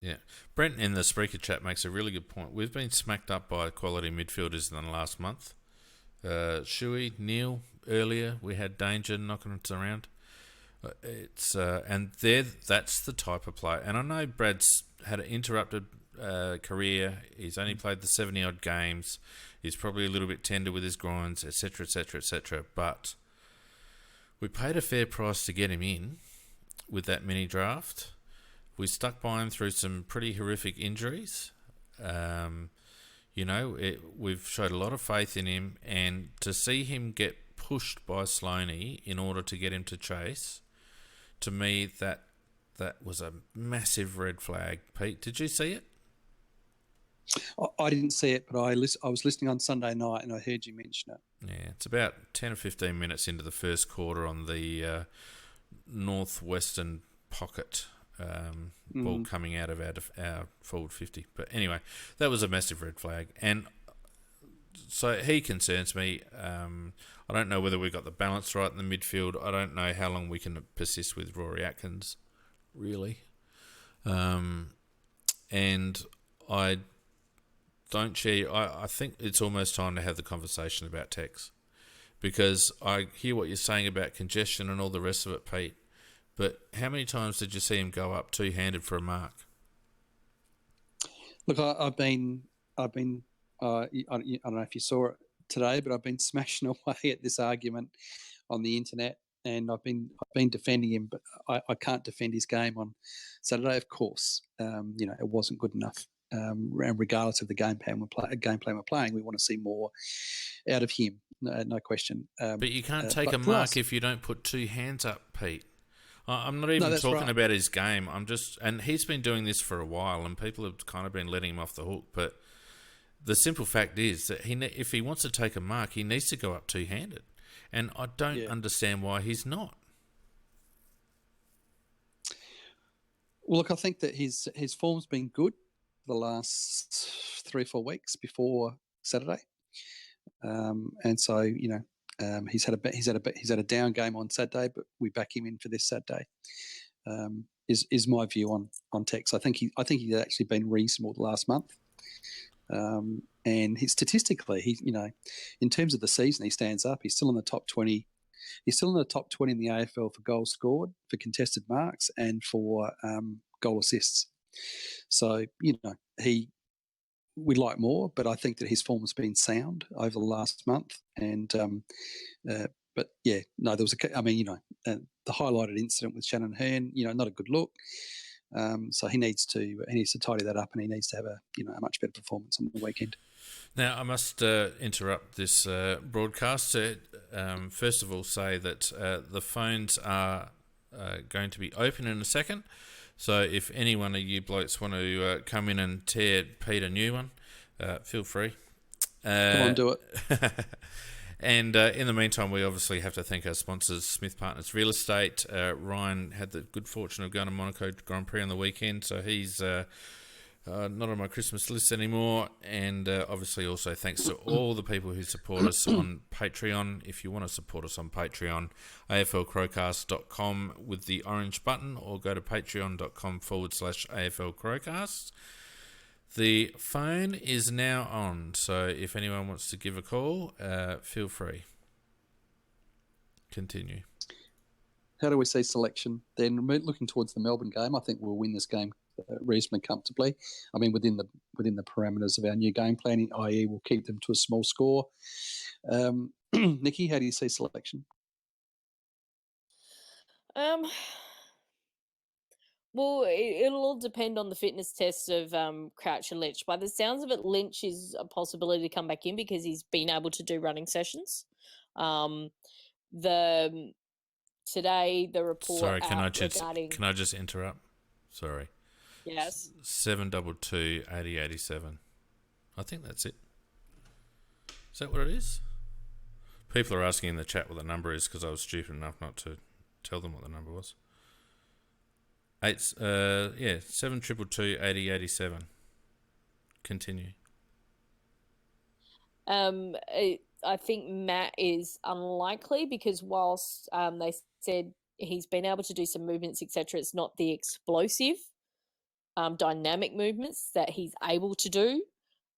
Yeah. Brent in the Spreaker chat makes a really good point. We've been smacked up by quality midfielders in the last month. Shuey, Neil, earlier we had Danger knocking us around. That's the type of player. And I know Brad's had an interrupted career. He's only played the 70 odd games. He's probably a little bit tender with his grinds, etc., etc., etc. But we paid a fair price to get him in with that mini draft. We stuck by him through some pretty horrific injuries. We've showed a lot of faith in him, and to see him get pushed by Sloaney in order to get him to chase, to me, that was a massive red flag. Pete, did you see it? I didn't see it, but I was listening on Sunday night, and I heard you mention it. Yeah, it's about 10 or 15 minutes into the first quarter on the northwestern pocket. Ball coming out of our forward 50. But anyway, that was a massive red flag. And so he concerns me. I don't know whether we got the balance right in the midfield. I don't know how long we can persist with Rory Atkins, really. And I don't share... I think it's almost time to have the conversation about Tex, because I hear what you're saying about congestion and all the rest of it, Pete. But how many times did you see him go up two-handed for a mark? Look, I've been. I don't know if you saw it today, but I've been smashing away at this argument on the internet, and I've been defending him, but I can't defend his game on Saturday. Of course, it wasn't good enough. And regardless of the game plan we're playing, we want to see more out of him. No question. But you can't take a mark if you don't put two hands up, Pete. I'm not even talking about his game. And he's been doing this for a while, and people have kind of been letting him off the hook. But the simple fact is that if he wants to take a mark, he needs to go up two-handed. And I don't understand why he's not. Well, look, I think that his form's been good the last 3 or 4 weeks before Saturday, and so he's had a down game on Saturday, but we back him in for this Saturday. Is my view on Tex. I think he's actually been reasonable the last month, and statistically, in terms of the season, he stands up. He's still in the top 20. He's still in the top 20 in the AFL for goals scored, for contested marks, and for goal assists. So we'd like more, but I think that his form has been sound over the last month. And there was the highlighted incident with Shannon Hearn. Not a good look. So he needs to tidy that up, and he needs to have a much better performance on the weekend. Now, I must interrupt this broadcast to first of all say that the phones are going to be open in a second. So if any one of you blokes want to come in and tear Pete a new one, feel free. Come on, do it. And in the meantime, we obviously have to thank our sponsors, Smith Partners Real Estate. Ryan had the good fortune of going to Monaco Grand Prix on the weekend, so he's not on my Christmas list anymore. And obviously also thanks to all the people who support us on Patreon. If you want to support us on Patreon, aflcrowcast.com with the orange button, or go to patreon.com/aflcrowcast. The phone is now on, so if anyone wants to give a call, feel free. Continue. How do we see selection? Then looking towards the Melbourne game, I think we'll win this game reasonably comfortably. I mean, within the parameters of our new game planning, i.e., we'll keep them to a small score. Nikki, how do you see selection? Well, it'll all depend on the fitness tests of Crouch and Lynch. By the sounds of it, Lynch is a possibility to come back in because he's been able to do running sessions. Today the report. Sorry, can I just interrupt? Sorry. Yes. 722 8087. I think that's it. Is that what it is? People are asking in the chat what the number is because I was stupid enough not to tell them what the number was. 722 8087. Continue. I think Matt is unlikely because whilst they said he's been able to do some movements, etc., it's not the explosive, dynamic movements that he's able to do.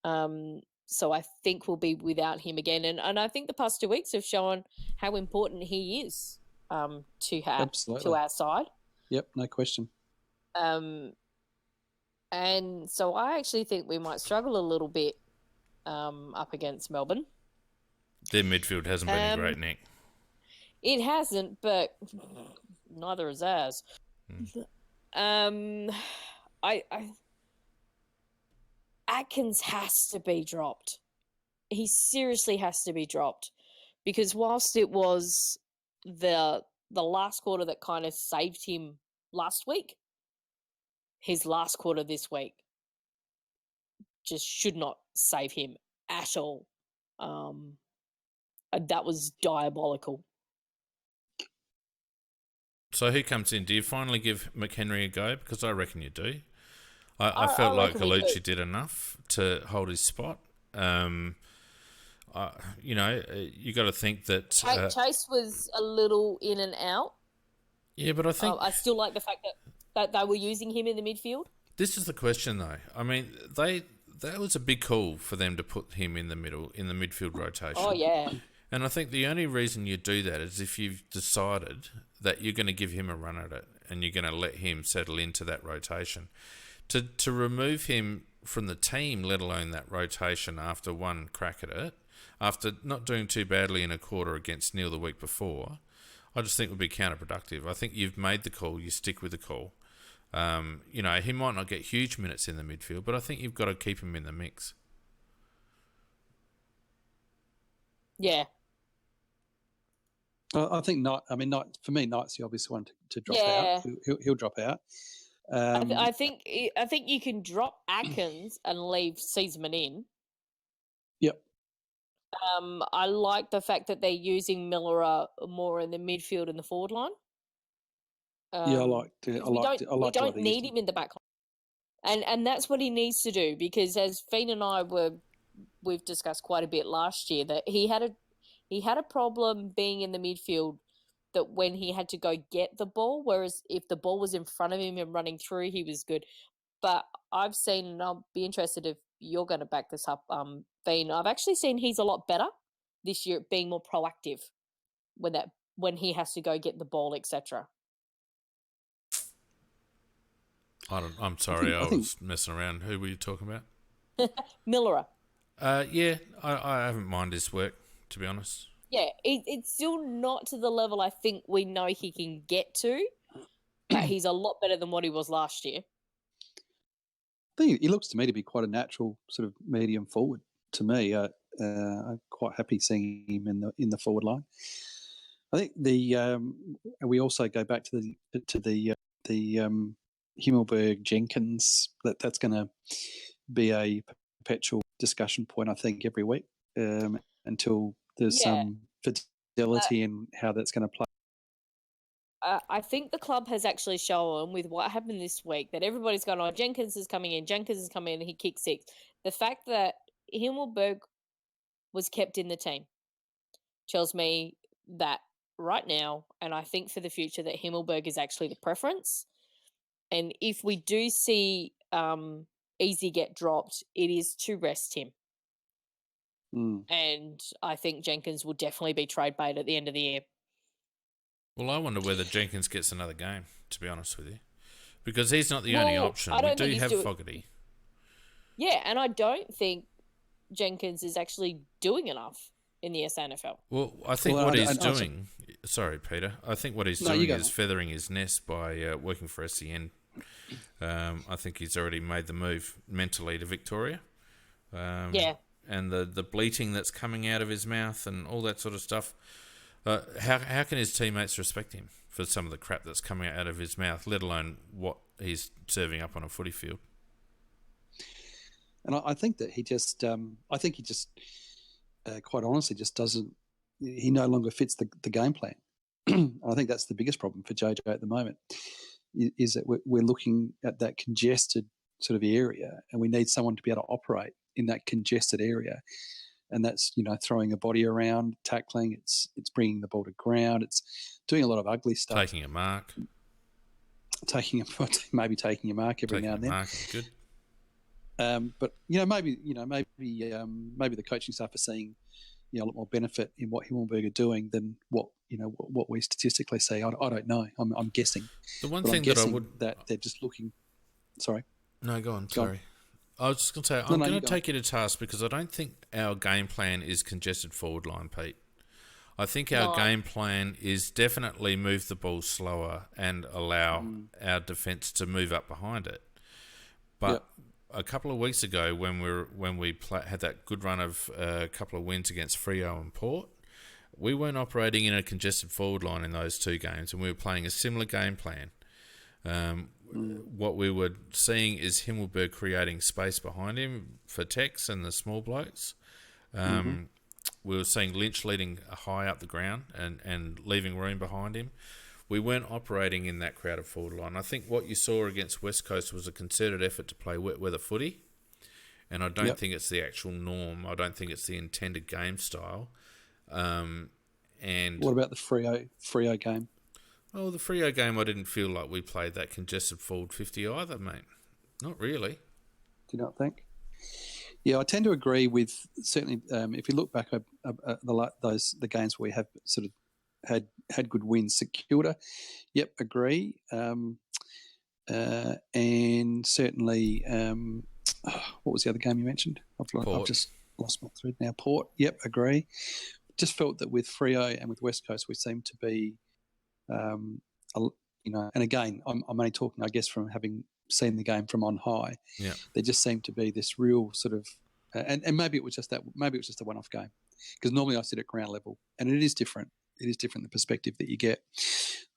So I think we'll be without him again. And I think the past 2 weeks have shown how important he is to our side. Yep, no question. And so I actually think we might struggle a little bit up against Melbourne. Their midfield hasn't been great, Nick. It hasn't, but neither has ours. Atkins has to be dropped. He seriously has to be dropped because whilst it was the last quarter that kind of saved him last week, his last quarter this week just should not save him at all. That was diabolical. So who comes in? Do you finally give McHenry a go? Because I reckon you do. I felt like Galucci did enough to hold his spot. You got to think that Chase was a little in and out. Yeah, but I think I still like the fact that they were using him in the midfield. This is the question, though. I mean, that was a big call for them to put him in the midfield rotation. Oh yeah. And I think the only reason you do that is if you've decided that you're going to give him a run at it and you're going to let him settle into that rotation. To remove him from the team, let alone that rotation after one crack at it, after not doing too badly in a quarter against Neil the week before, I just think would be counterproductive. I think you've made the call, you stick with the call. He might not get huge minutes in the midfield, but I think you've got to keep him in the mix. Yeah. I think Knight. I mean, Knight for me, Knight's the obvious one to drop out. He'll drop out. I think you can drop Atkins and leave Seaman in. Yep. I like the fact that they're using Miller more in the midfield and the forward line. I liked it. We don't need him in the back line, and that's what he needs to do because as Fiend and I we've discussed quite a bit last year that he had a problem being in the midfield. That when he had to go get the ball, whereas if the ball was in front of him and running through, he was good. But I've seen, and I'll be interested if you're going to back this up, Bean. I've actually seen he's a lot better this year at being more proactive when he has to go get the ball, etc. I'm sorry, I was messing around. Who were you talking about? Miller. I haven't minded his work, to be honest. Yeah, it's still not to the level I think we know he can get to, but he's a lot better than what he was last year. I think he looks to me to be quite a natural sort of medium forward. To me, I'm quite happy seeing him in the forward line. I think we also go back to the Himmelberg Jenkins. That's going to be a perpetual discussion point. I think every week until there's some fidelity in how that's going to play. I think the club has actually shown with what happened this week that everybody's going, oh, Jenkins is coming in, and he kicked 6. The fact that Himmelberg was kept in the team tells me that right now, and I think for the future, that Himmelberg is actually the preference. And if we do see Easy get dropped, it is to rest him. And I think Jenkins will definitely be trade bait at the end of the year. Well, I wonder whether Jenkins gets another game, to be honest with you. Because he's not the only option. We do have Fogarty. Yeah, and I don't think Jenkins is actually doing enough in the SANFL. Well, I think what he's doing... Sorry, Peter. I think what he's doing is feathering his nest by working for SEN. I think he's already made the move mentally to Victoria. Yeah. And the bleating that's coming out of his mouth and all that sort of stuff. How can his teammates respect him for some of the crap that's coming out of his mouth, let alone what he's serving up on a footy field? And I think that he just, quite honestly, just doesn't. He no longer fits the game plan. I think that's the biggest problem for JJ at the moment. Is that we're looking at that congested sort of area, and we need someone to be able to operate in that congested area, and that's throwing a body around, tackling. It's bringing the ball to ground. It's doing a lot of ugly stuff. Taking a mark. Maybe taking a mark every now and then. Mark, good. But maybe the coaching staff are seeing a lot more benefit in what Himmelberg are doing than what we statistically see. I don't know. I'm guessing. The one thing that they're just looking. Sorry. No, go on. Sorry. I was just going to say, I'm going to take you to task because I don't think our game plan is congested forward line, Pete. I think our game plan is definitely move the ball slower and allow our defence to move up behind it. But a couple of weeks ago, when we had that good run of a couple of wins against Freo and Port, we weren't operating in a congested forward line in those two games, and we were playing a similar game plan. What we were seeing is Himmelberg creating space behind him for Tex and the small blokes. We were seeing Lynch leading high up the ground and leaving room behind him. We weren't operating in that crowded forward line. I think what you saw against West Coast was a concerted effort to play wet weather footy, and I don't think it's the actual norm. I don't think it's the intended game style. And what about the Freo game? Oh, the Freo game, I didn't feel like we played that congested forward 50 either, mate. Not really. Do you not think? Yeah, I tend to agree with certainly. If you look back at the games where we have sort of had good wins, St Kilda, agree, and certainly, what was the other game you mentioned? I've just lost my thread now. Port, agree. Just felt that with Freo and with West Coast, we seem to be. And again, I'm only talking, I guess, from having seen the game from on high. Yeah, there just seemed to be this real sort of, and maybe it was just that. Maybe it was just a one-off game, because normally I sit at ground level, and it is different. It is different, the perspective that you get.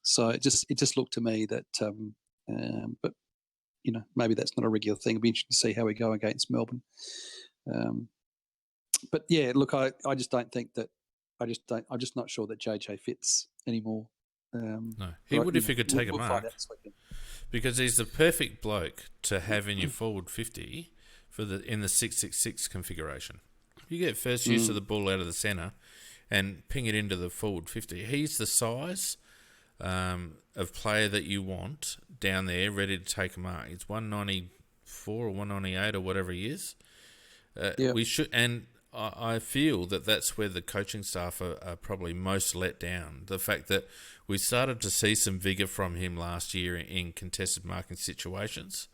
So it just looked to me that, but maybe that's not a regular thing. It'll be interesting to see how we go against Melbourne. But yeah, look, I just don't think that. I'm just not sure that JJ fits anymore. No, he would if he could take a mark, because he's the perfect bloke to have in your forward 50 in the 6-6-6 configuration. You get first use of the ball out of the centre and ping it into the forward 50. He's the size of player that you want down there, ready to take a mark. It's 194 or 198 or whatever he is. We should, and I feel that that's where the coaching staff are probably most let down. The fact that we started to see some vigour from him last year in contested marking situations.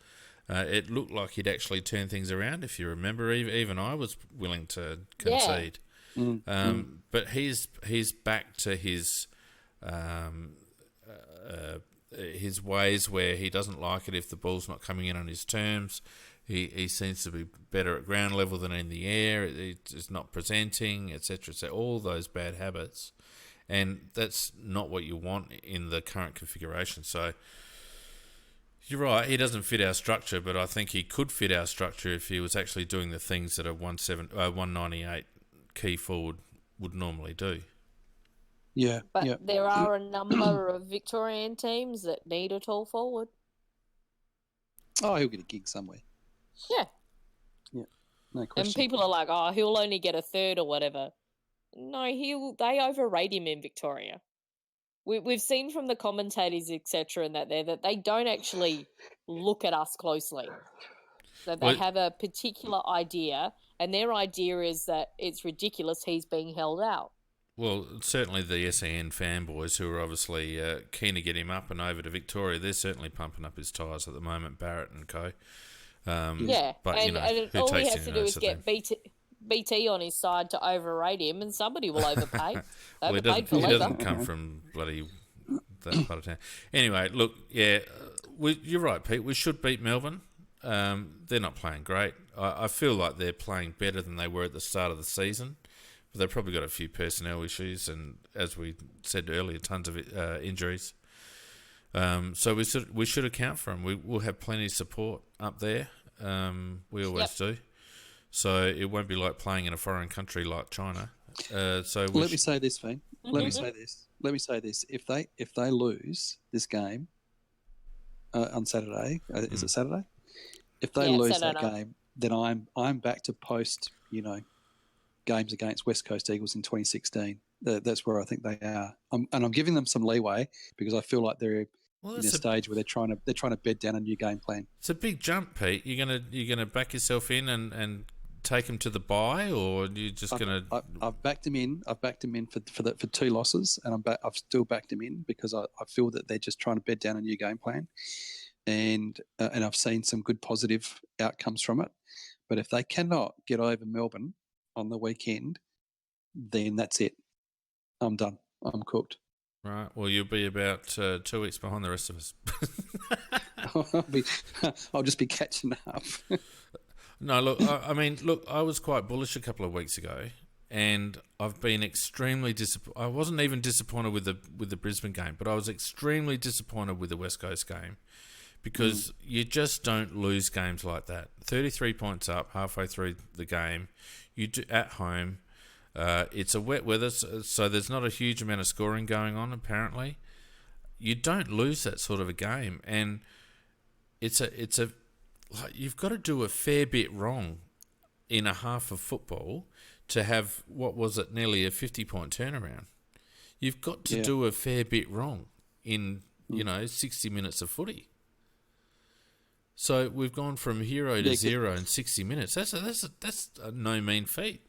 It looked like he'd actually turn things around. If you remember, even I was willing to concede. But he's back to his ways where he doesn't like it if the ball's not coming in on his terms. He seems to be better at ground level than in the air. He's not presenting, etc. So all those bad habits, and that's not what you want in the current configuration. So you're right, he doesn't fit our structure, but I think he could fit our structure if he was actually doing the things that a 198 key forward would normally do. Yeah, But yeah. there are a number of Victorian teams that need a tall forward. Oh, he'll get a gig somewhere. Yeah. Yeah, no And question. people are like, oh, he'll only get a third or whatever. No, they overrate him in Victoria. We've seen from the commentators, etc., and that they don't actually look at us closely. That they have a particular idea, and their idea is that it's ridiculous he's being held out. Well, certainly the SEN fanboys who are obviously keen to get him up and over to Victoria, they're certainly pumping up his tyres at the moment, Barrett and co. Yeah, but and who all he takes has any to do notice is of get them? BT on his side to overrate him, and somebody will overpay. Well, Overpaid for he labour. doesn't come from bloody that part of town. Anyway, look, yeah, you're right, Pete. We should beat Melbourne. They're not playing great. I feel like they're playing better than they were at the start of the season. But they've probably got a few personnel issues, and as we said earlier, tons of injuries. So we should account for them. We'll have plenty of support up there. We always do. So it won't be like playing in a foreign country like China. Let me say this, Fane. Let me say this. If they lose this game on Saturday, is it Saturday? If they lose Saturday. that game, then I'm back to post, games against West Coast Eagles in 2016. That's where I think they are. And I'm giving them some leeway because I feel like they're in a stage where they're trying to bed down a new game plan. It's a big jump, Pete. You're gonna back yourself in and take them to the bye, or you're just gonna? I've backed them in. I've backed them in for 2 losses, and I've still backed them in because I feel that they're just trying to bed down a new game plan, and I've seen some good positive outcomes from it. But if they cannot get over Melbourne on the weekend, then that's it. I'm done. I'm cooked. Right. Well, you'll be about 2 weeks behind the rest of us. I'll just be catching up. No, look. I was quite bullish a couple of weeks ago, and I've been extremely disappointed. I wasn't even disappointed with the Brisbane game, but I was extremely disappointed with the West Coast game because you just don't lose games like that. 33 points up halfway through the game, you do at home. It's a wet weather, so there's not a huge amount of scoring going on. Apparently, you don't lose that sort of a game, and you've got to do a fair bit wrong in a half of football to have what was it nearly a 50-point turnaround. You've got to do a fair bit wrong in 60 minutes of footy. So we've gone from 0 to 0 in 60 minutes. That's a no mean feat.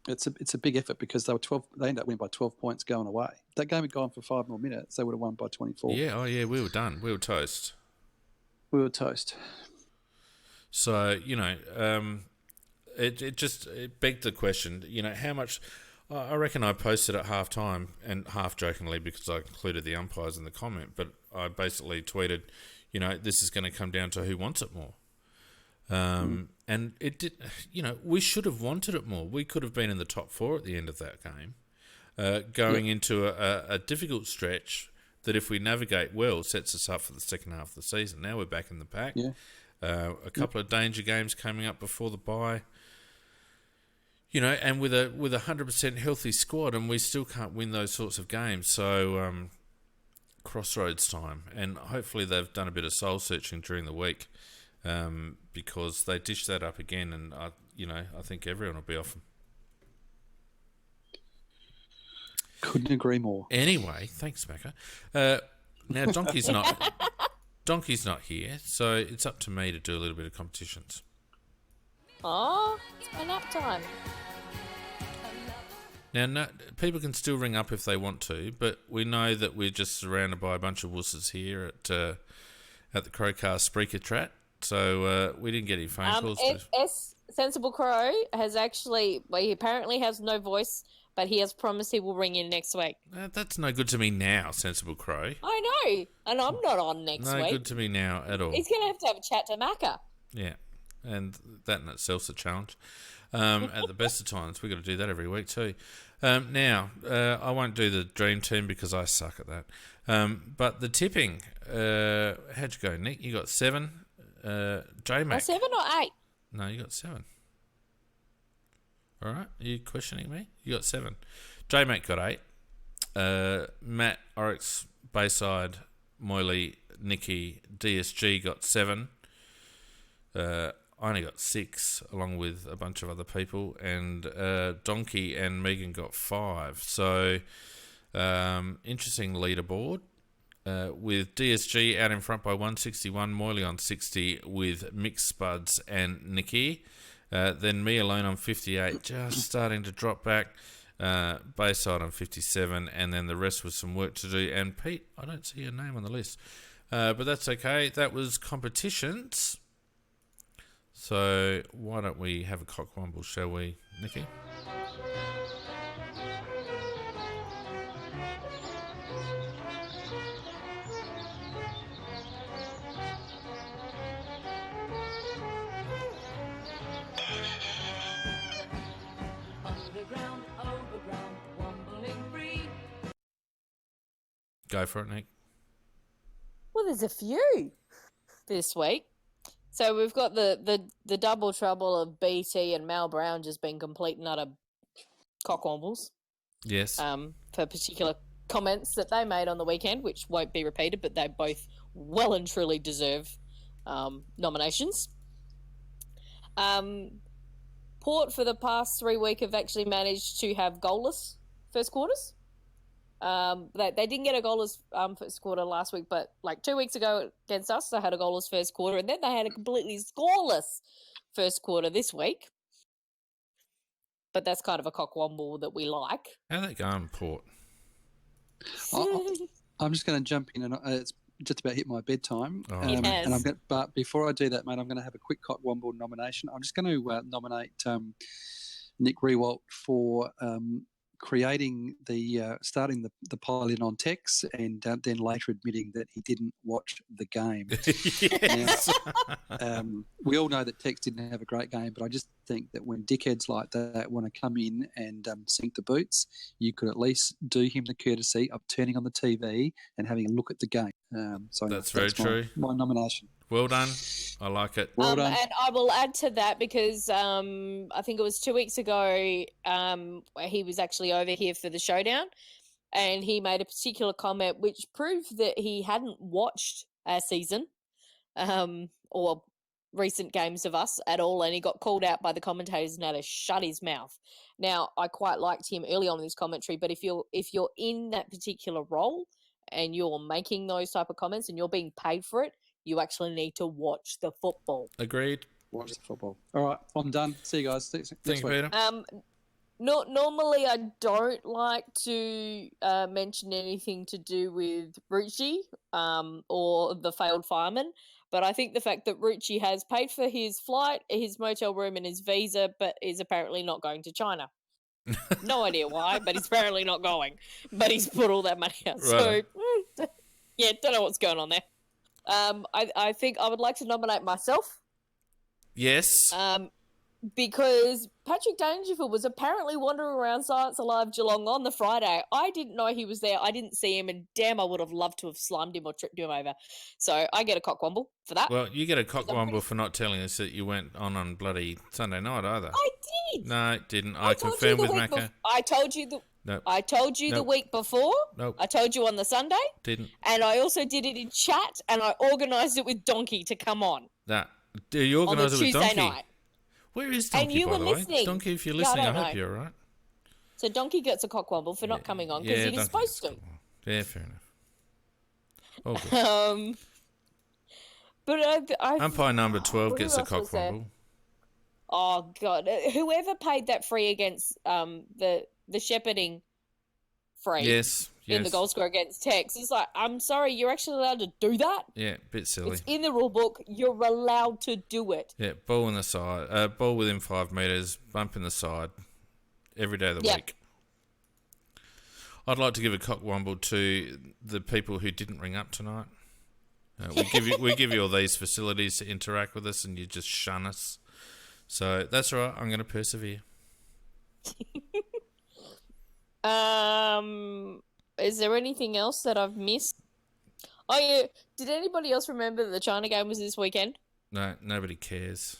It's a big effort because they ended up winning by 12 points going away. If that game had gone for 5 more minutes, they would have won by 24. Yeah, we were done. We were toast. We were toast. So, it begged the question, how much... I reckon I posted at halftime, and half jokingly because I included the umpires in the comment, but I basically tweeted, this is going to come down to who wants it more. And it did, we should have wanted it more. We could have been in the top 4 at the end of that game, going into a difficult stretch that, if we navigate well, sets us up for the second half of the season. Now we're back in the pack. Yeah. A couple of danger games coming up before the bye. And with a 100% healthy squad, and we still can't win those sorts of games. So crossroads time, and hopefully they've done a bit of soul searching during the week. Because they dish that up again, and I think everyone will be off them. Couldn't agree more. Anyway, thanks, Macca. Now Donkey's not here, so it's up to me to do a little bit of competitions. Oh, it's my nap time. Now, people can still ring up if they want to, but we know that we're just surrounded by a bunch of wusses here at the CrowCast Spreaker Chat. So we didn't get any phone calls. Sensible Crow has he apparently has no voice, but he has promised he will ring in next week. That's no good to me now, Sensible Crow. I know, and I'm not on next week. No good to me now at all. He's going to have a chat to Macca. Yeah, and that in itself's a challenge. At the best of times, we've got to do that every week too. Now, I won't do the dream team because I suck at that. But the tipping, how'd you go, Nick? You got 7. J-Mac. 7 or 8? No, you got 7. All right, are you questioning me? You got 7. J-Mac got 8. Matt, Oryx, Bayside, Moyley, Nicky, DSG got 7. I only got 6, along with a bunch of other people, and Donkey and Megan got 5. So, interesting leaderboard. With DSG out in front by 161, Moyley on 60 with Mick Spuds and Nicky. Then me alone on 58, just starting to drop back. Bayside on 57, and then the rest was some work to do. And Pete, I don't see your name on the list, but that's okay. That was competitions. So why don't we have a cockwomble, shall we, Nicky? Go for it, Nick. Well, there's a few this week. So we've got the double trouble of BT and Mal Brown just being complete and utter cockwombles. Yes. For particular comments that they made on the weekend, which won't be repeated, but they both well and truly deserve nominations. Port for the past 3 weeks have actually managed to have goalless first quarters. They didn't get a goalless first quarter last week, but like 2 weeks ago against us, they had a goalless first quarter, and then they had a completely scoreless first quarter this week. But that's kind of a cockwomble that we like. How they going, Port? I'm just going to jump in, and it's just about hit my bedtime. Yes. And but before I do that, mate, I'm going to have a quick cockwomble nomination. I'm just going to nominate Nick Rewalt for creating starting the pilot on Tex, and then later admitting that he didn't watch the game. Yes. Now, we all know that Tex didn't have a great game, but I just think that when dickheads like that want to come in and sink the boots, you could at least do him the courtesy of turning on the TV and having a look at the game. So that's very true. My nomination. Well done. I like it. Well done. And I will add to that because I think it was 2 weeks ago where he was actually over here for the showdown, and he made a particular comment which proved that he hadn't watched our season or recent games of us at all, and he got called out by the commentators and had to shut his mouth. Now, I quite liked him early on in his commentary, but if you're in that particular role and you're making those type of comments and you're being paid for it, you actually need to watch the football. Agreed. Watch the football. All right, I'm done. See you guys. Thank you, Peter. Normally I don't like to mention anything to do with Rucci or the failed fireman, but I think the fact that Rucci has paid for his flight, his motel room, and his visa, but is apparently not going to China. No idea why, but he's apparently not going. But he's put all that money out. Right. So, yeah, don't know what's going on there. I think I would like to nominate myself. Yes. Because Patrick Dangerfield was apparently wandering around Science Alive Geelong on the Friday. I didn't know he was there. I didn't see him, and damn, I would have loved to have slimed him or tripped him over. So I get a cockwomble for that. Well, you get a cockwomble for not telling us that you went on bloody Sunday night either. I did. No, it didn't. I confirmed with Macca. I told you Nope. I told you the Nope. week before. Nope. I told you on the Sunday. Didn't. And I also did it in chat, and I organised it with Donkey to come on. Nah. Do you On the organise it with Tuesday Donkey? night. Where is Donkey, And you by were the way? listening. Donkey, if you're Yeah, I listening, I don't hope know. you're all right. So Donkey gets a cockwomble for not coming on because he was Donkey supposed to. Yeah, fair enough. All good. But Umpire number 12 What gets a else was there? cockwomble. Oh God! Whoever paid that free against the shepherding free Yes. in the goal score against Tex is like, I'm sorry, you're actually allowed to do that. Yeah, bit silly. It's in the rule book. You're allowed to do it. Yeah, ball in the side. Ball within 5 metres, bump in the side. Every day of the week. I'd like to give a cockwomble to the people who didn't ring up tonight. We give you all these facilities to interact with us, and you just shun us. So that's all right. I'm going to persevere. Is there anything else that I've missed? Oh yeah. Did anybody else remember that the China game was this weekend? No, nobody cares.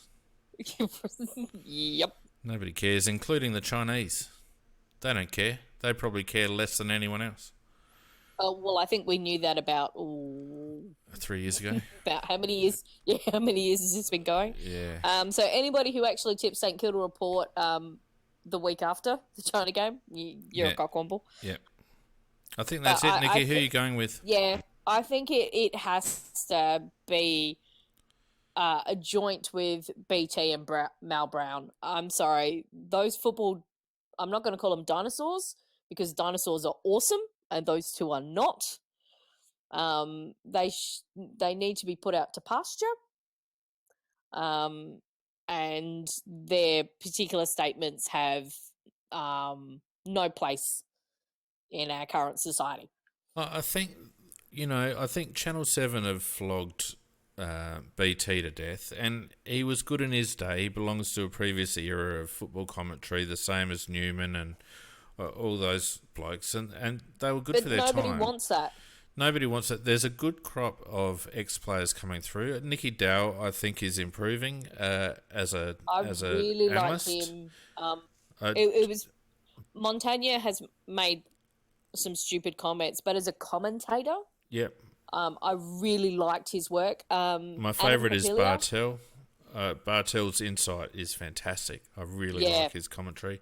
Yep. Nobody cares, including the Chinese. They don't care. They probably care less than anyone else. Well, I think we knew that about 3 years ago. about how many years? Yeah, how many years has this been going? Yeah. So anybody who actually tipped St Kilda Report the week after the China game, you're a cockwomble. Yeah. I think that's it, Nikki. Who are you going with? Yeah, I think it has to be a joint with BT and Mal Brown. I'm sorry, those football. I'm not going to call them dinosaurs because dinosaurs are awesome, and those two are not. They need to be put out to pasture. And their particular statements have no place in our current society. I think, I think Channel 7 have flogged BT to death, and he was good in his day. He belongs to a previous era of football commentary, the same as Newman and all those blokes, and they were good for their time. But nobody wants that. Nobody wants it. There's a good crop of ex-players coming through. Nicky Dow, I think, is improving as a really analyst. like him. It was Montagna has made some stupid comments, but as a commentator, yep, I really liked his work. My favourite is Bartel. Bartel's insight is fantastic. I really like his commentary.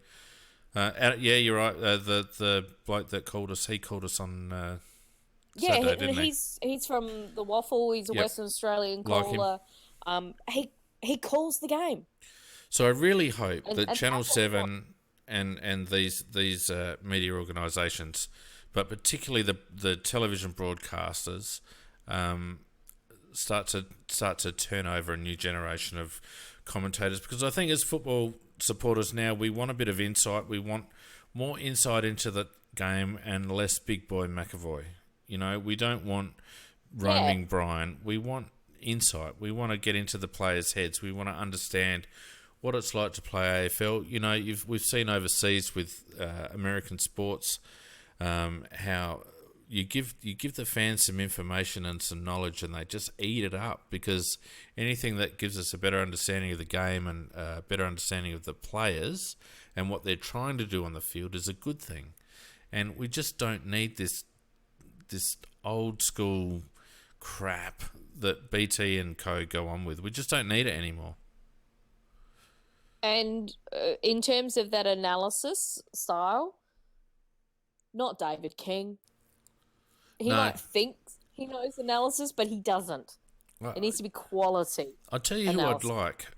You're right. The bloke that called us, he called us on. Saturday, he's from the Waffle. He's a Western Australian caller. He calls the game. So I really hope that Channel 7 and these media organisations, but particularly the television broadcasters, start to turn over a new generation of commentators, because I think as football supporters now, we want a bit of insight. We want more insight into the game and less big boy McAvoy. We don't want roaming Brian. We want insight. We want to get into the players' heads. We want to understand what it's like to play AFL. We've seen overseas with American sports how you give the fans some information and some knowledge, and they just eat it up, because anything that gives us a better understanding of the game and a better understanding of the players and what they're trying to do on the field is a good thing. And we just don't need this old school crap that BT and co go on with. We just don't need it anymore. And in terms of that analysis style, not David King. He might think he knows analysis, but he doesn't. It needs to be quality. I'll tell you analysis. Who I'd like,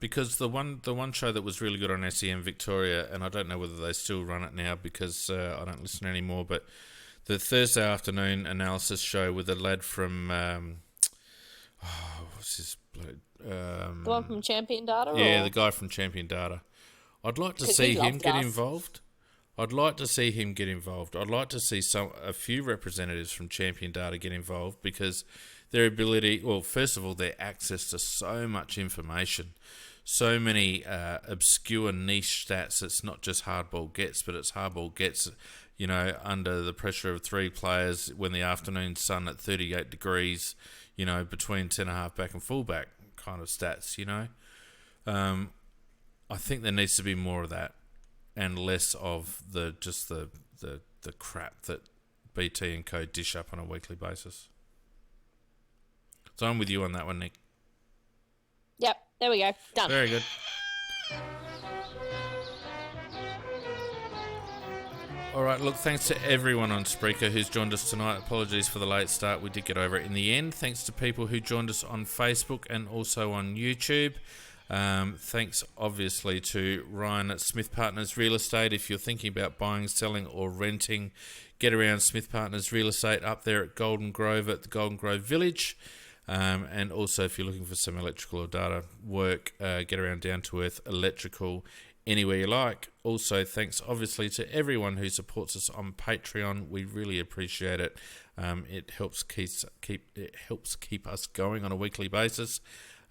because the one show that was really good on SEM Victoria, and I don't know whether they still run it now because I don't listen anymore, but the Thursday afternoon analysis show with a lad from what's his bloke? The one from Champion Data? Yeah, the guy from Champion Data. I'd like to see him get involved. I'd like to see a few representatives from Champion Data get involved, because their ability, well, first of all, their access to so much information, so many obscure niche stats. It's not just hardball gets, but it's hardball gets, under the pressure of three players when the afternoon sun at 38 degrees, between centre half-back and full-back kind of stats, I think there needs to be more of that and less of the crap that BT and co dish up on a weekly basis. So I'm with you on that one, Nick. Yep, there we go. Done. Very good. All right, look, thanks to everyone on Spreaker who's joined us tonight. Apologies for the late start. We did get over it in the end. Thanks to people who joined us on Facebook and also on YouTube. Thanks, obviously, to Ryan at Smith Partners Real Estate. If you're thinking about buying, selling or renting, get around Smith Partners Real Estate up there at Golden Grove at the Golden Grove Village. And also, if you're looking for some electrical or data work, get around Down to Earth Electrical anywhere you like. Also, thanks obviously to everyone who supports us on Patreon. We really appreciate it. It helps keep us going on a weekly basis.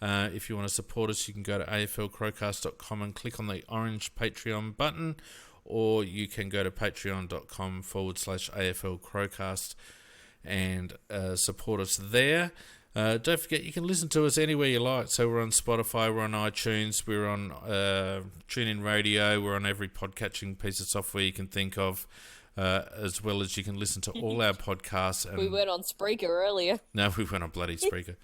If you want to support us, you can go to aflcrowcast.com and click on the orange Patreon button, or you can go to patreon.com/AFLcrowcast and support us there. Don't forget, you can listen to us anywhere you like. So we're on Spotify, we're on iTunes, we're on TuneIn Radio, we're on every podcatching piece of software you can think of, as well as you can listen to all our podcasts. And We went on Spreaker earlier. no, we went on bloody Spreaker.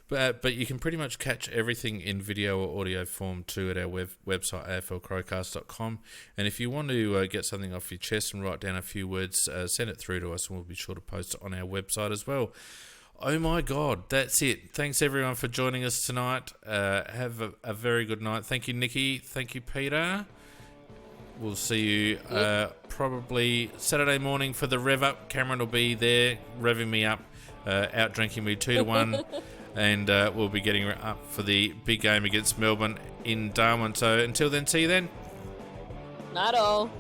But you can pretty much catch everything in video or audio form too at our website, aflcrowcast.com. And if you want to get something off your chest and write down a few words, send it through to us and we'll be sure to post it on our website as well. Oh my God, that's it. Thanks everyone for joining us tonight. Have a very good night. Thank you, Nikki. Thank you, Peter. We'll see you probably Saturday morning for the rev up. Cameron will be there revving me up, out drinking me 2-1. And we'll be getting up for the big game against Melbourne in Darwin. So until then, see you then. Not all.